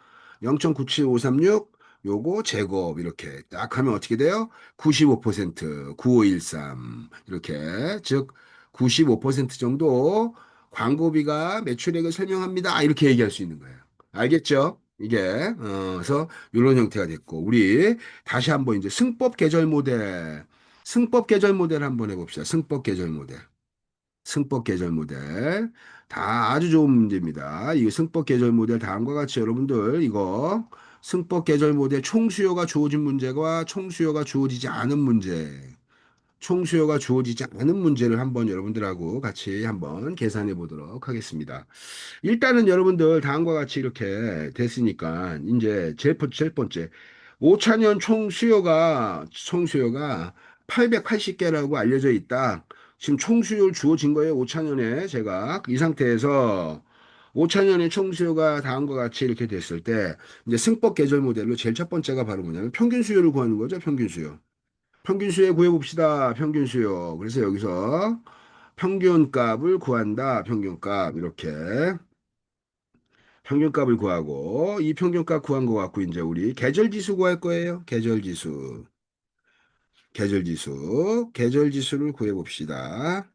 0.97536 요거 제곱 이렇게 딱 하면 어떻게 돼요? 95% 9513 이렇게 즉 95% 정도 광고비가 매출액을 설명합니다. 이렇게 얘기할 수 있는 거예요. 알겠죠? 이게 그래서 이런 형태가 됐고 우리 다시 한번 이제 승법 계절 모델 한번 해봅시다. 승법 계절 모델. 다 아주 좋은 문제입니다. 이 승법 계절 모델 다음과 같이 여러분들 이거 승법 계절 모델 총수요가 주어진 문제와 총수요가 주어지지 않은 문제. 총수요가 주어지지 않은 문제를 한번 여러분들하고 같이 한번 계산해 보도록 하겠습니다. 일단은 여러분들 다음과 같이 이렇게 됐으니까 이제 제일 번째 5차년 총수요가 880개라고 알려져 있다. 지금 총수요 주어진 거예요. 5차년에 제가 이 상태에서 5차년의 총수요가 다음과 같이 이렇게 됐을 때 이제 승법 계절 모델로 제일 첫 번째가 바로 뭐냐면 평균 수요를 구하는 거죠. 평균 수요. 평균 수요 구해 봅시다. 평균 수요. 그래서 여기서 평균값을 구한다. 평균값 이렇게 평균값을 구하고 이 평균값 구한 거 갖고 이제 우리 계절지수 구할 거예요. 계절지수를 구해 봅시다.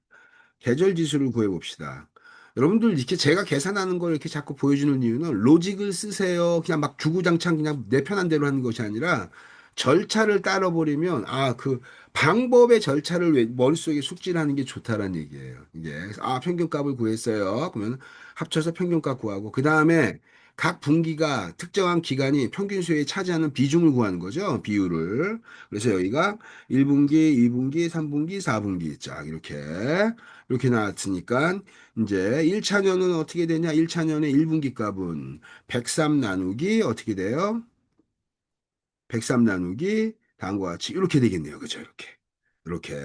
계절 지수를 구해 봅시다. 여러분들 이렇게 제가 계산하는 걸 이렇게 자꾸 보여주는 이유는 로직을 쓰세요. 그냥 막 주구장창 그냥 내 편한 대로 하는 것이 아니라 절차를 따라 버리면 그 방법의 절차를 머릿속에 숙지하는 게 좋다라는 얘기예요. 이게 평균값을 구했어요. 그러면 합쳐서 평균값 구하고 그 다음에 각 분기가 특정한 기간이 평균 수요에 차지하는 비중을 구하는 거죠. 비율을. 그래서 여기가 1분기, 2분기, 3분기, 4분기 쫙 이렇게 나왔으니까 이제 1차년은 어떻게 되냐? 1차년의 1분기 값은 103 나누기 어떻게 돼요? 103 나누기 다음과 같이 이렇게 되겠네요. 그죠? 이렇게.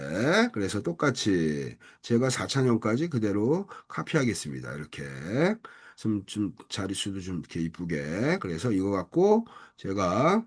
그래서 똑같이 제가 4차년까지 그대로 카피하겠습니다. 이렇게. 좀 자릿수도 좀 이렇게 이쁘게. 그래서 이거 갖고 제가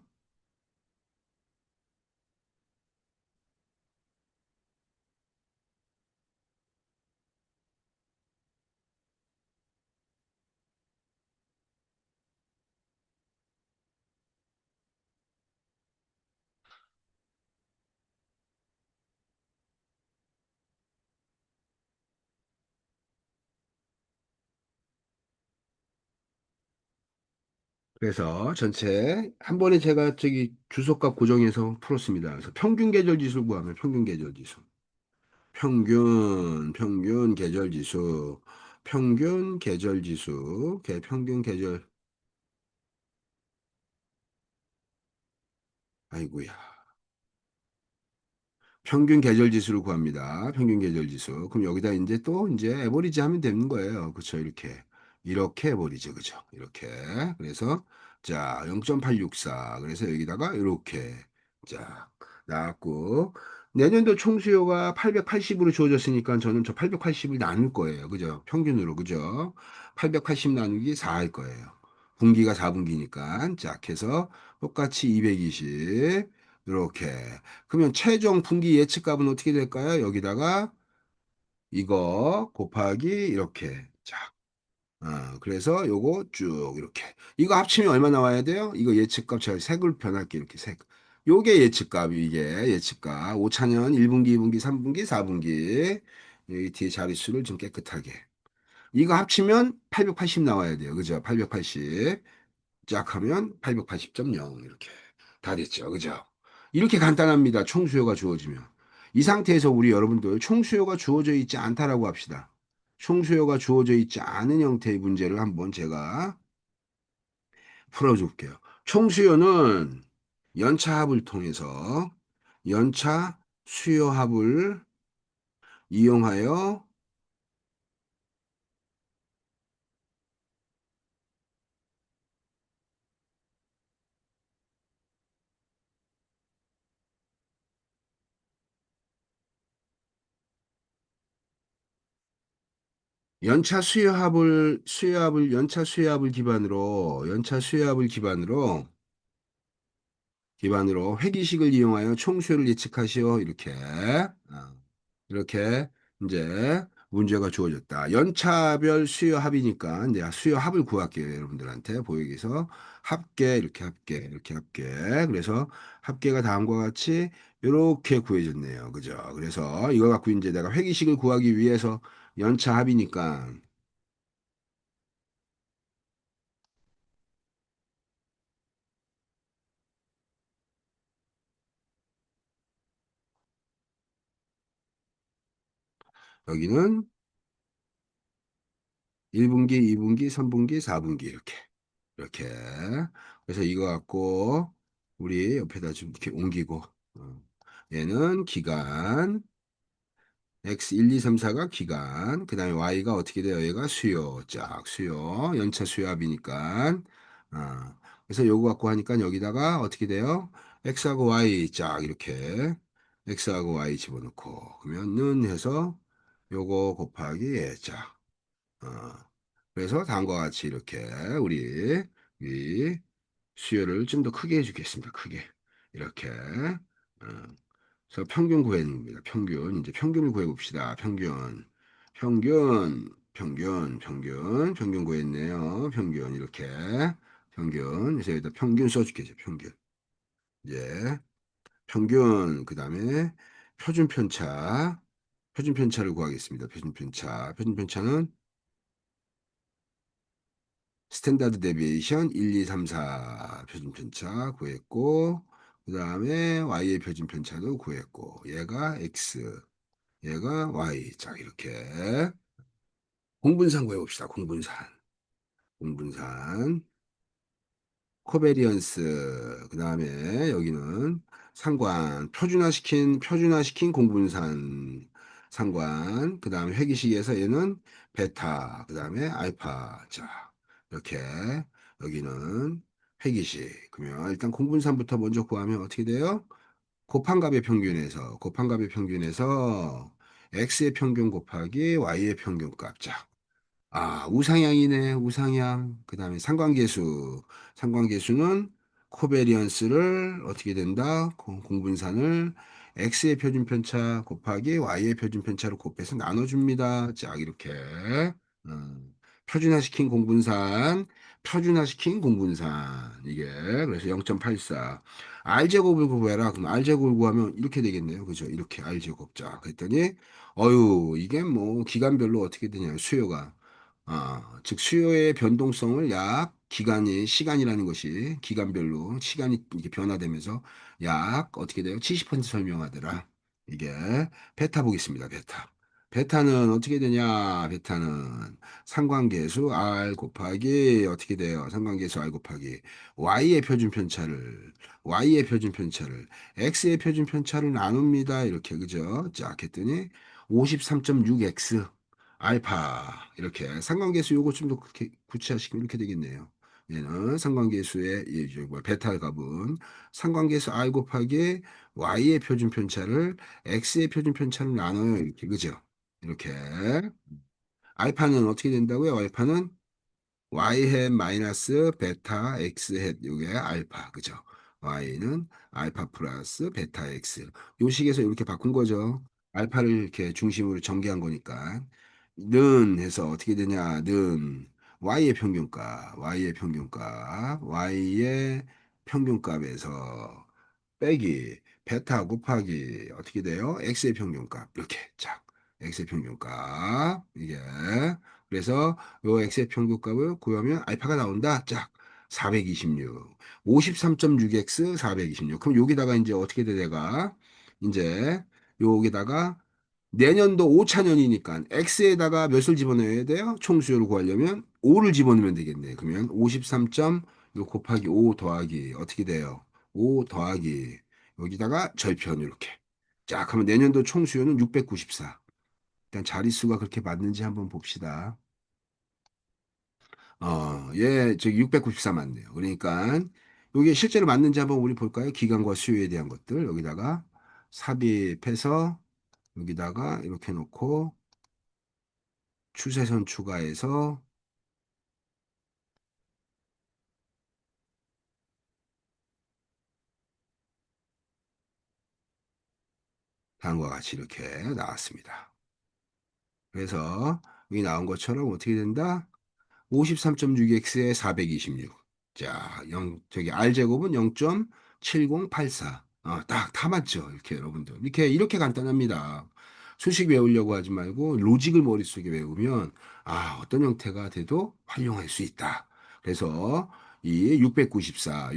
그래서 전체 한 번에 제가 저기 주소값 고정해서 풀었습니다. 그래서 평균 계절 지수 구하면 평균 계절 지수. 평균 계절 지수, 평균 계절 지수, 평균 계절, 아이고야. 평균 계절 지수를 구합니다. 평균 계절 지수. 그럼 여기다 이제 또 이제 에버리지 하면 되는 거예요. 그쵸? 이렇게 에버리지. 그죠? 이렇게. 그래서 자, 0.864. 그래서 여기다가 이렇게 자, 나왔고 내년도 총수요가 880으로 주어졌으니까 저는 저 880을 나눌 거예요. 그죠? 평균으로. 그죠? 880 나누기 4 할 거예요. 분기가 4분기니까 자, 해서 똑같이 220 이렇게 그러면 최종 분기 예측값은 어떻게 될까요? 여기다가 이거 곱하기 이렇게. 자, 그래서 요거 쭉 이렇게. 이거 합치면 얼마 나와야 돼요? 이거 예측값 제가 색을 변할게 이렇게 색. 요게 예측값 이게 예측값. 5차년 1분기, 2분기, 3분기, 4분기. 여기 뒤에 자릿수를 좀 깨끗하게. 이거 합치면 880 나와야 돼요. 그죠? 880. 쫙 하면 880.0 이렇게 다 됐죠. 그죠? 이렇게 간단합니다. 총수요가 주어지면. 이 상태에서 우리 여러분들 총수요가 주어져 있지 않다라고 합시다. 총수요가 주어져 있지 않은 형태의 문제를 한번 제가 풀어줄게요. 총수요는 연차합을 통해서 연차 수요합을 이용하여 연차 수요합을 기반으로 회기식을 이용하여 총수요를 예측하시오. 이렇게 이제 문제가 주어졌다. 연차별 수요 합이니까 이제 수요 합을 구할게요. 여러분들한테 보이기 위해서 이렇게 합계. 그래서 합계가 다음과 같이 이렇게 구해졌네요. 그죠? 그래서 이거 갖고 이제 내가 회기식을 구하기 위해서 연차 합이니까 여기는 1분기, 2분기, 3분기, 4분기 이렇게. 그래서 이거 갖고 우리 옆에다 좀 이렇게 옮기고. 얘는 기간, x 1, 2, 3, 4가 기간, 그 다음에 y가 어떻게 돼요? 얘가 수요, 쫙 수요, 연차 수요합이니까. 아, 그래서 요거 갖고 하니까 여기다가 어떻게 돼요? x하고 y 쫙 이렇게 x하고 y 집어넣고 그러면은 해서 요거 곱하기 얘 쫙. 어, 그래서 다음과 같이 이렇게 우리 이 수요를 좀 더 크게 해주겠습니다. 크게 이렇게. 어, 그래서 평균 구하는 겁니다. 평균. 이제 평균을 구해봅시다. 평균 구했네요. 평균, 이렇게. 평균. 그래서 여기다 평균 써줄게요. 평균. 예. 평균, 그 다음에 표준편차. 표준편차를 구하겠습니다. 표준편차. 표준편차는 스탠다드 데비에이션 1, 2, 3, 4 표준편차 구했고, 그 다음에 y의 표준편차도 구했고, 얘가 x, 얘가 y. 자, 이렇게. 공분산 구해봅시다. 공분산. 공분산. 코베리언스. 그 다음에 여기는 상관. 표준화시킨 공분산 상관. 그 다음에 회기식에서 얘는 베타. 그 다음에 알파. 자, 이렇게. 여기는 회기식. 그러면 일단 공분산부터 먼저 구하면 어떻게 돼요? 곱한값의 평균에서 x의 평균 곱하기 y의 평균값. 자, 우상향이네, 우상향. 그 다음에 상관계수. 상관계수는 코베리언스를 어떻게 된다? 공분산을 x의 표준편차 곱하기 y의 표준편차로 곱해서 나눠줍니다. 자, 이렇게. 음, 표준화시킨 공분산, 표준화시킨 공분산. 이게, 그래서 0.84. R제곱을 구해라. 그럼 R제곱을 구하면 이렇게 되겠네요. 그죠? 이렇게 R제곱. 자, 그랬더니, 이게 뭐, 기간별로 어떻게 되냐, 수요가. 즉 수요의 변동성을 약 시간이라는 것이 기간별로 시간이 이렇게 변화되면서 약 어떻게 돼요? 70% 설명하더라. 이게 베타 보겠습니다. 베타. 베타는 어떻게 되냐? 베타는 상관계수 R 곱하기 어떻게 돼요? 상관계수 R 곱하기 Y의 표준 편차를 Y의 표준 편차를 X의 표준 편차를 나눕니다. 이렇게 그죠? 자, 했더니 53.6x 알파 이렇게 상관계수 요거 좀 더 그렇게 구체화시키면 이렇게 되겠네요. 얘는 상관계수의 베타 값은 상관계수 r 곱하기 y의 표준 편차를 x의 표준 편차를 나눠요. 이렇게 그죠? 이렇게 알파는 어떻게 된다고요? 알파는 y햇 마이너스 베타 x햇 요게 알파 그죠? y는 알파 플러스 베타 x 요 식에서 이렇게 바꾼 거죠. 알파를 이렇게 중심으로 전개한 거니까 는 해서 어떻게 되냐 는 y의 평균값에서 빼기 베타 곱하기 어떻게 돼요? x의 평균값 이렇게 자 x의 평균값 이게 그래서 요 x의 평균값을 구하면 알파가 나온다. 짝 426. 53.6x 426. 그럼 여기다가 이제 어떻게 돼 내가 이제 여기다가 내년도 5차년이니까 x에다가 몇을 집어넣어야 돼요? 총수요를 구하려면 5를 집어넣으면 되겠네. 그러면 53점 요 곱하기 5 더하기 어떻게 돼요? 5 더하기 여기다가 절편 이렇게. 자, 그러면 내년도 총수요는 694. 일단 자릿수가 그렇게 맞는지 한번 봅시다. 저기 694 맞네요. 그러니까 이게 실제로 맞는지 한번 우리 볼까요? 기간과 수요에 대한 것들 여기다가 삽입해서 여기다가 이렇게 놓고 추세선 추가해서 다음과 같이 이렇게 나왔습니다. 그래서 여기 나온 것처럼 어떻게 된다? 53.6x에 426. 자, 저기 R제곱은 0.7084. 딱, 다 맞죠? 이렇게 여러분들. 이렇게 간단합니다. 수식 외우려고 하지 말고 로직을 머릿속에 외우면, 어떤 형태가 돼도 활용할 수 있다. 그래서 이 694,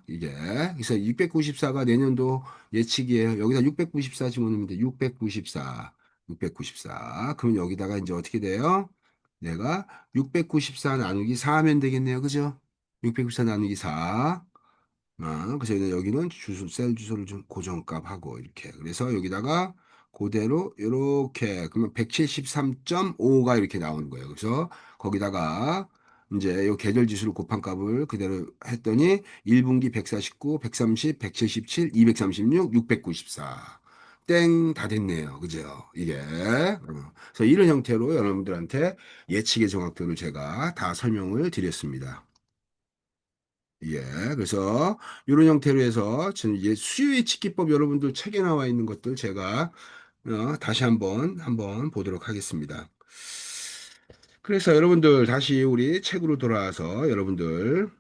이게. 그래서 694가 내년도 예측이에요. 여기다 694 집어넣으면 돼. 694. 그럼 여기다가 이제 어떻게 돼요? 내가 694 나누기 4 하면 되겠네요. 그죠? 694 나누기 4. 그래서 여기는 셀 주소를 좀 고정값 하고 이렇게. 그래서 여기다가 그대로 이렇게 그러면 173.5가 이렇게 나오는 거예요. 그래서 거기다가 이제 요 계절 지수를 곱한 값을 그대로 했더니 1분기 149, 130, 177, 236, 694. 땡, 다 됐네요. 그죠? 이게. 그래서 이런 형태로 여러분들한테 예측의 정확도를 제가 다 설명을 드렸습니다. 예, 그래서 이런 형태로 해서 지금 이제 수요 예측 기법 여러분들 책에 나와 있는 것들 제가 다시 한번 보도록 하겠습니다. 그래서 여러분들 다시 우리 책으로 돌아와서 여러분들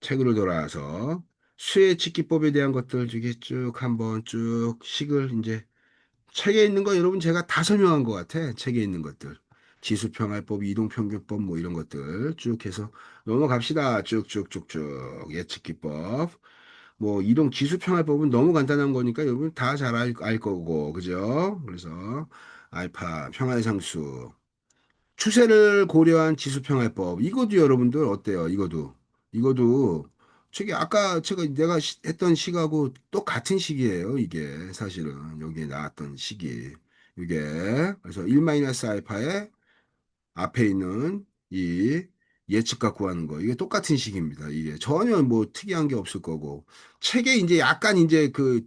책으로 돌아와서 수요 예측 기법에 대한 것들 중에 쭉 한번 쭉 식을 이제 책에 있는 거 여러분 제가 다 설명한 것 같아. 책에 있는 것들. 지수평활법, 이동평균법 뭐 이런 것들 쭉 해서 넘어갑시다. 쭉쭉쭉쭉 예측 기법. 뭐 이동 지수평활법은 너무 간단한 거니까 여러분 다 잘 알 거고 그죠? 그래서 알파 평화의 상수 추세를 고려한 지수평활법 이것도 여러분들 어때요? 이것도 저기 아까 내가 했던 시하고 똑같은 시기예요. 이게 사실은 여기에 나왔던 시기 이게 그래서 1-알파의 앞에 있는 이 예측각 구하는 거 이게 똑같은 식입니다. 이게 전혀 뭐 특이한 게 없을 거고 책에 이제 약간 이제 그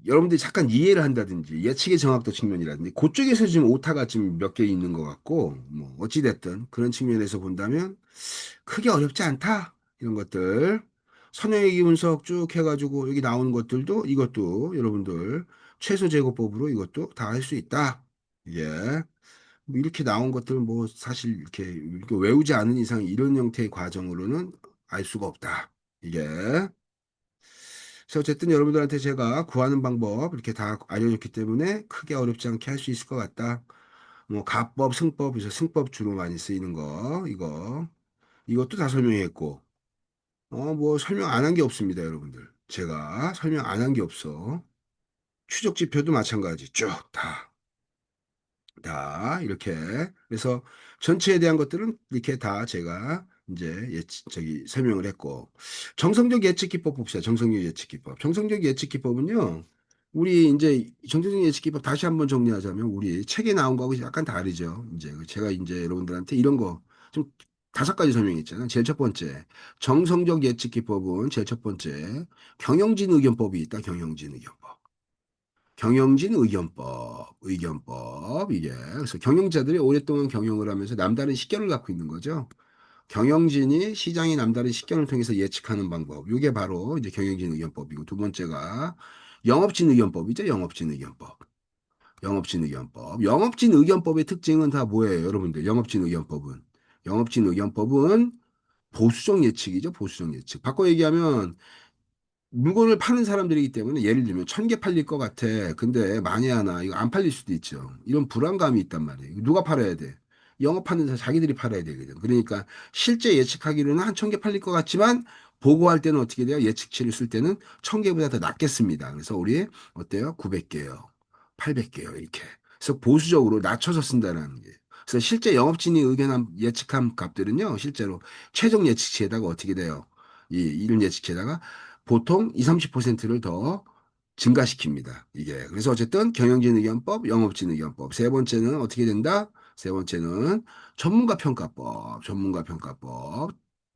여러분들이 잠깐 이해를 한다든지 예측의 정확도 측면이라든지 그쪽에서 지금 오타가 좀 몇 개 있는 것 같고 뭐 어찌 됐든 그런 측면에서 본다면 크게 어렵지 않다 이런 것들 선형의 분석 쭉 해가지고 여기 나오는 것들도 이것도 여러분들 최소 제곱법으로 이것도 다 할 수 있다. 이게 뭐 이렇게 나온 것들은 뭐 사실 이렇게 외우지 않은 이상 이런 형태의 과정으로는 알 수가 없다. 이게. 그래서 어쨌든 여러분들한테 제가 구하는 방법 이렇게 다 알려줬기 때문에 크게 어렵지 않게 할 수 있을 것 같다. 뭐 가법, 승법, 그래서 승법 주로 많이 쓰이는 거 이것도 다 설명했고 뭐 설명 안 한 게 없습니다, 여러분들. 제가 설명 안 한 게 없어. 추적 지표도 마찬가지 쭉 다 이렇게 그래서 전체에 대한 것들은 이렇게 다 제가 이제 저기 설명을 했고 정성적 예측 기법 봅시다. 정성적 예측 기법. 정성적 예측 기법은요. 우리 이제 정성적 예측 기법 다시 한번 정리하자면 우리 책에 나온 거하고 약간 다르죠. 이제 제가 이제 여러분들한테 이런 거 좀 5가지 설명했잖아요. 제일 첫 번째 정성적 예측 기법은 제일 첫 번째 경영진 의견법이 있다. 경영진 의견법. 경영진 의견법, 이게. 그래서 경영자들이 오랫동안 경영을 하면서 남다른 식견을 갖고 있는 거죠. 경영진이 시장의 남다른 식견을 통해서 예측하는 방법. 이게 바로 이제 경영진 의견법이고, 두 번째가 영업진 의견법이죠. 영업진 의견법. 영업진 의견법. 영업진 의견법의 특징은 다 뭐예요, 여러분들? 영업진 의견법은. 영업진 의견법은 보수적 예측이죠. 보수적 예측. 바꿔 얘기하면 물건을 파는 사람들이기 때문에 예를 들면 1,000개 팔릴 것 같아. 근데 많이 하나 이거 안 팔릴 수도 있죠. 이런 불안감이 있단 말이에요. 누가 팔아야 돼? 영업하는 사 자기들이 팔아야 되거든. 그러니까 실제 예측하기로는 한 1,000개 팔릴 것 같지만 보고할 때는 어떻게 돼요? 예측치를 쓸 때는 1,000개보다 더 낮겠습니다. 그래서 우리 어때요? 900개요. 800개요. 이렇게. 그래서 보수적으로 낮춰서 쓴다는 게. 그래서 실제 영업진이 의견한 예측한 값들은요. 실제로 최종 예측치에다가 어떻게 돼요? 이런 예측치에다가 보통 20, 30%를 더 증가시킵니다. 이게. 그래서 어쨌든 경영진 의견법, 영업진 의견법. 세 번째는 어떻게 된다? 세 번째는 전문가 평가법.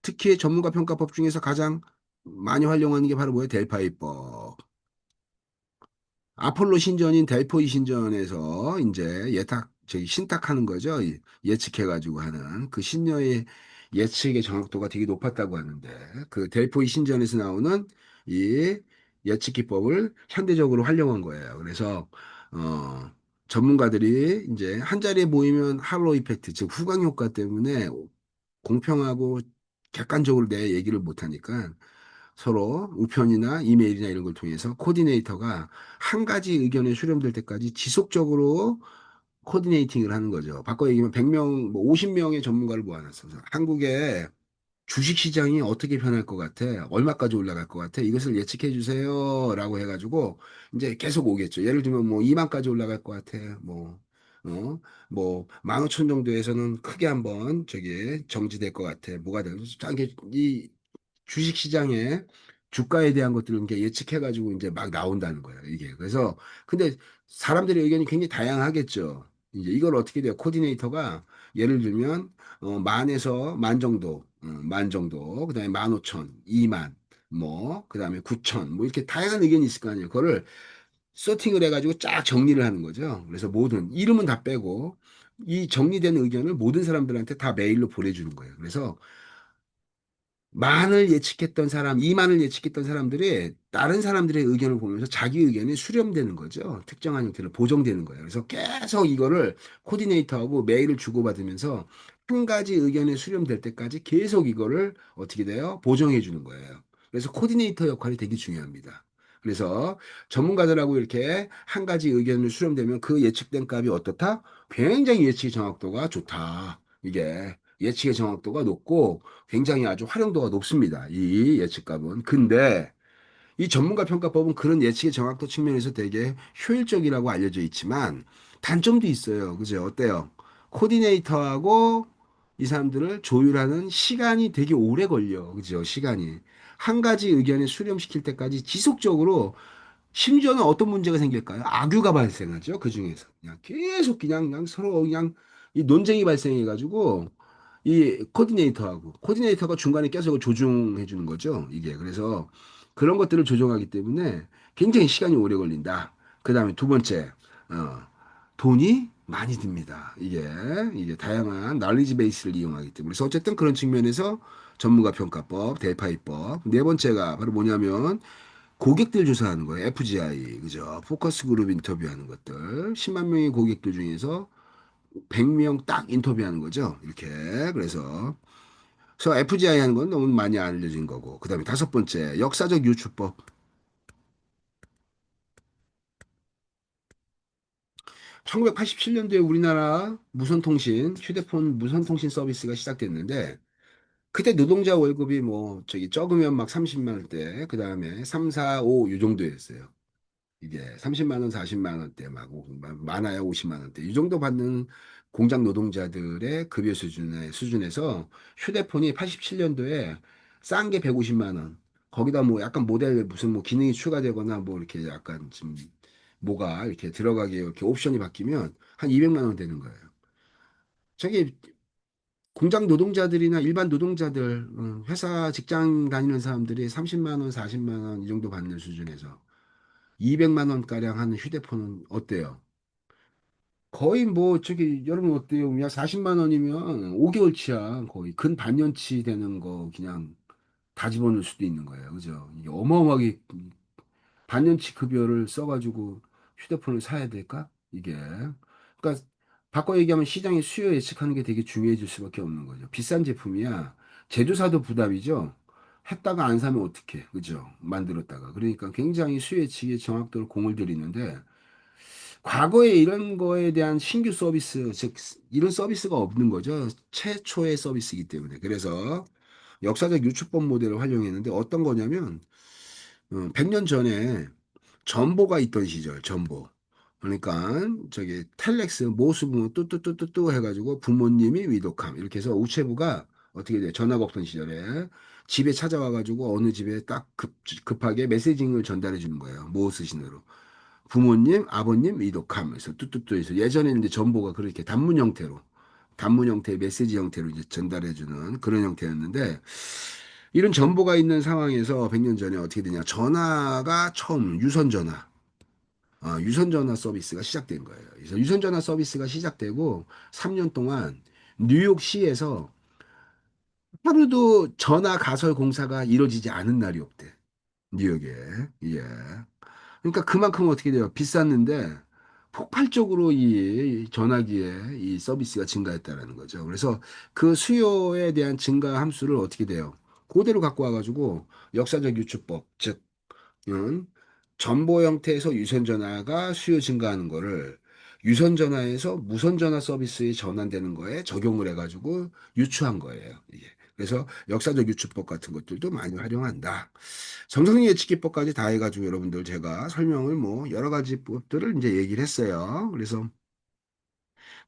특히 전문가 평가법 중에서 가장 많이 활용하는 게 바로 뭐예요? 델파이법. 아폴로 신전인 델포이 신전에서 이제 저기 신탁하는 거죠. 예측해가지고 하는 그 신녀의 예측의 정확도가 되게 높았다고 하는데 그 델포이 신전에서 나오는 이 예측 기법을 현대적으로 활용한 거예요. 그래서 어 전문가들이 이제 한 자리에 모이면 할로 이펙트 즉 후광 효과 때문에 공평하고 객관적으로 내 얘기를 못 하니까 서로 우편이나 이메일이나 이런 걸 통해서 코디네이터가 한 가지 의견에 수렴될 때까지 지속적으로 코디네이팅을 하는 거죠. 바꿔 얘기하면 100명, 뭐 50명의 전문가를 모아놨어서 한국의 주식 시장이 어떻게 변할 것 같아? 얼마까지 올라갈 것 같아? 이것을 예측해 주세요. 라고 해가지고 이제 계속 오겠죠. 예를 들면 뭐 2만까지 올라갈 것 같아. 뭐 어, 뭐, 15,000 정도에서는 크게 한번 저기 정지될 것 같아. 뭐가 되고, 이게 이 주식 시장에 주가에 대한 것들을 이제 예측해가지고 이제 막 나온다는 거예요, 이게. 그래서, 근데 사람들의 의견이 굉장히 다양하겠죠. 이제 이걸 어떻게 돼요? 코디네이터가 예를 들면, 만에서 만 정도, 만 정도, 그 다음에 15,000, 2만, 뭐, 그 다음에 9,000, 뭐 이렇게 다양한 의견이 있을 거 아니에요. 그거를 서팅을 해가지고 쫙 정리를 하는 거죠. 그래서 모든 이름은 다 빼고 이 정리된 의견을 모든 사람들한테 다 메일로 보내주는 거예요. 그래서 만을 예측했던 사람, 2만을 예측했던 사람들이 다른 사람들의 의견을 보면서 자기 의견이 수렴되는 거죠. 특정한 형태로 보정되는 거예요. 그래서 계속 이거를 코디네이터하고 메일을 주고받으면서 한 가지 의견이 수렴될 때까지 계속 이거를 어떻게 돼요? 보정해 주는 거예요. 그래서 코디네이터 역할이 되게 중요합니다. 그래서 전문가들하고 이렇게 한 가지 의견을 수렴되면 그 예측된 값이 어떻다? 굉장히 예측 정확도가 좋다. 이게 예측의 정확도가 높고 굉장히 아주 활용도가 높습니다. 이 예측값은. 근데 이 전문가 평가법은 그런 예측의 정확도 측면에서 되게 효율적이라고 알려져 있지만 단점도 있어요. 그죠? 어때요? 코디네이터하고 이 사람들을 조율하는 시간이 되게 오래 걸려. 그죠? 시간이. 한 가지 의견을 수렴시킬 때까지 지속적으로 심지어는 어떤 문제가 생길까요? 악유가 발생하죠. 그 중에서. 그냥 계속 그냥 서로 그냥 이 논쟁이 발생해가지고 이 코디네이터가 중간에 껴서 이걸 조종해 주는 거죠. 이게 그래서 그런 것들을 조종하기 때문에 굉장히 시간이 오래 걸린다. 그다음에 두 번째, 어, 돈이 많이 듭니다. 이게 다양한 날리지 베이스를 이용하기 때문에 그래서 어쨌든 그런 측면에서 전문가 평가법, 대파이법. 네 번째가 바로 뭐냐면 고객들 조사하는 거예요. FGI, 그죠? 포커스 그룹 인터뷰하는 것들. 10만 명의 고객들 중에서 100명 딱 인터뷰하는 거죠. 이렇게. 그래서 FGI 하는 건 너무 많이 알려진 거고. 그 다음에 다섯 번째, 역사적 유추법. 1987년도에 우리나라 무선통신, 휴대폰 무선통신 서비스가 시작됐는데, 그때 노동자 월급이 뭐, 저기 적으면 막 30만 원대, 그 다음에 3, 4, 5 요 정도였어요. 이게 30만 원, 40만 원대 막 많아야 50만 원대 이 정도 받는 공장 노동자들의 급여 수준에서 휴대폰이 87년도에 싼 게 150만 원. 거기다 뭐 약간 모델 무슨 뭐 기능이 추가되거나 뭐 이렇게 약간 좀 뭐가 이렇게 들어가게 이렇게 옵션이 바뀌면 한 200만 원 되는 거예요. 저게 공장 노동자들이나 일반 노동자들, 회사 직장 다니는 사람들이 30만 원, 40만 원 이 정도 받는 수준에서 200만 원가량 하는 휴대폰은 어때요? 거의 뭐, 저기, 여러분 어때요? 그냥 40만 원이면 5개월치야. 거의 근 반년치 되는 거 그냥 다 집어넣을 수도 있는 거예요. 그죠? 이게 어마어마하게 반년치 급여를 써가지고 휴대폰을 사야 될까? 이게. 그러니까, 바꿔 얘기하면 시장의 수요 예측하는 게 되게 중요해질 수밖에 없는 거죠. 비싼 제품이야. 제조사도 부담이죠. 했다가 안 사면 어떡해. 그죠? 만들었다가. 그러니까 굉장히 수요 예측에 정확도를 공을 들이는데, 과거에 이런 거에 대한 신규 서비스, 즉, 이런 서비스가 없는 거죠. 최초의 서비스이기 때문에. 그래서 역사적 유추법 모델을 활용했는데 어떤 거냐면, 100년 전에 전보가 있던 시절, 전보. 그러니까 저기 텔렉스 모수부모 뚜뚜뚜뚜뚜 해가지고 부모님이 위독함 이렇게 해서 우체부가 어떻게 돼 전화가 없던 시절에 집에 찾아와가지고 어느 집에 딱 급하게 메시징을 전달해 주는 거예요 모스신으로 부모님 아버님 위독함 해서 뚜뚜뚜 해서 예전에는 이제 전보가 그렇게 단문 형태의 메시지 형태로 이제 전달해 주는 그런 형태였는데 이런 정보가 있는 상황에서 100년 전에 어떻게 되냐 전화가 처음 유선 전화 유선 전화 서비스가 시작된 거예요. 그래서 유선 전화 서비스가 시작되고 3년 동안 뉴욕시에서 하루도 전화 가설 공사가 이루어지지 않은 날이 없대. 뉴욕에. 예. 그러니까 그만큼 어떻게 돼요? 비쌌는데 폭발적으로 이 전화기에 이 서비스가 증가했다라는 거죠. 그래서 그 수요에 대한 증가 함수를 어떻게 돼요? 그대로 갖고 와가지고 역사적 유추법, 즉 전보 형태에서 유선 전화가 수요 증가하는 거를 유선 전화에서 무선 전화 서비스에 전환되는 거에 적용을 해가지고 유추한 거예요. 이게. 그래서 역사적 유추법 같은 것들도 많이 활용한다. 정성리 예측기법까지 다 해가지고 여러분들 제가 설명을 뭐 여러 가지 법들을 이제 얘기를 했어요. 그래서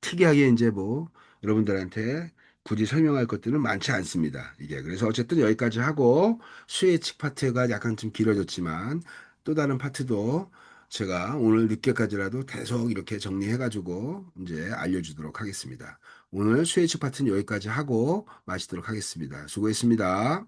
특이하게 이제 뭐 여러분들한테 굳이 설명할 것들은 많지 않습니다. 이게 그래서 어쨌든 여기까지 하고 수요 예측 파트가 약간 좀 길어졌지만 또 다른 파트도 제가 오늘 늦게까지라도 계속 이렇게 정리해가지고 이제 알려주도록 하겠습니다. 오늘 수요 예측 파트는 여기까지 하고 마치도록 하겠습니다. 수고했습니다.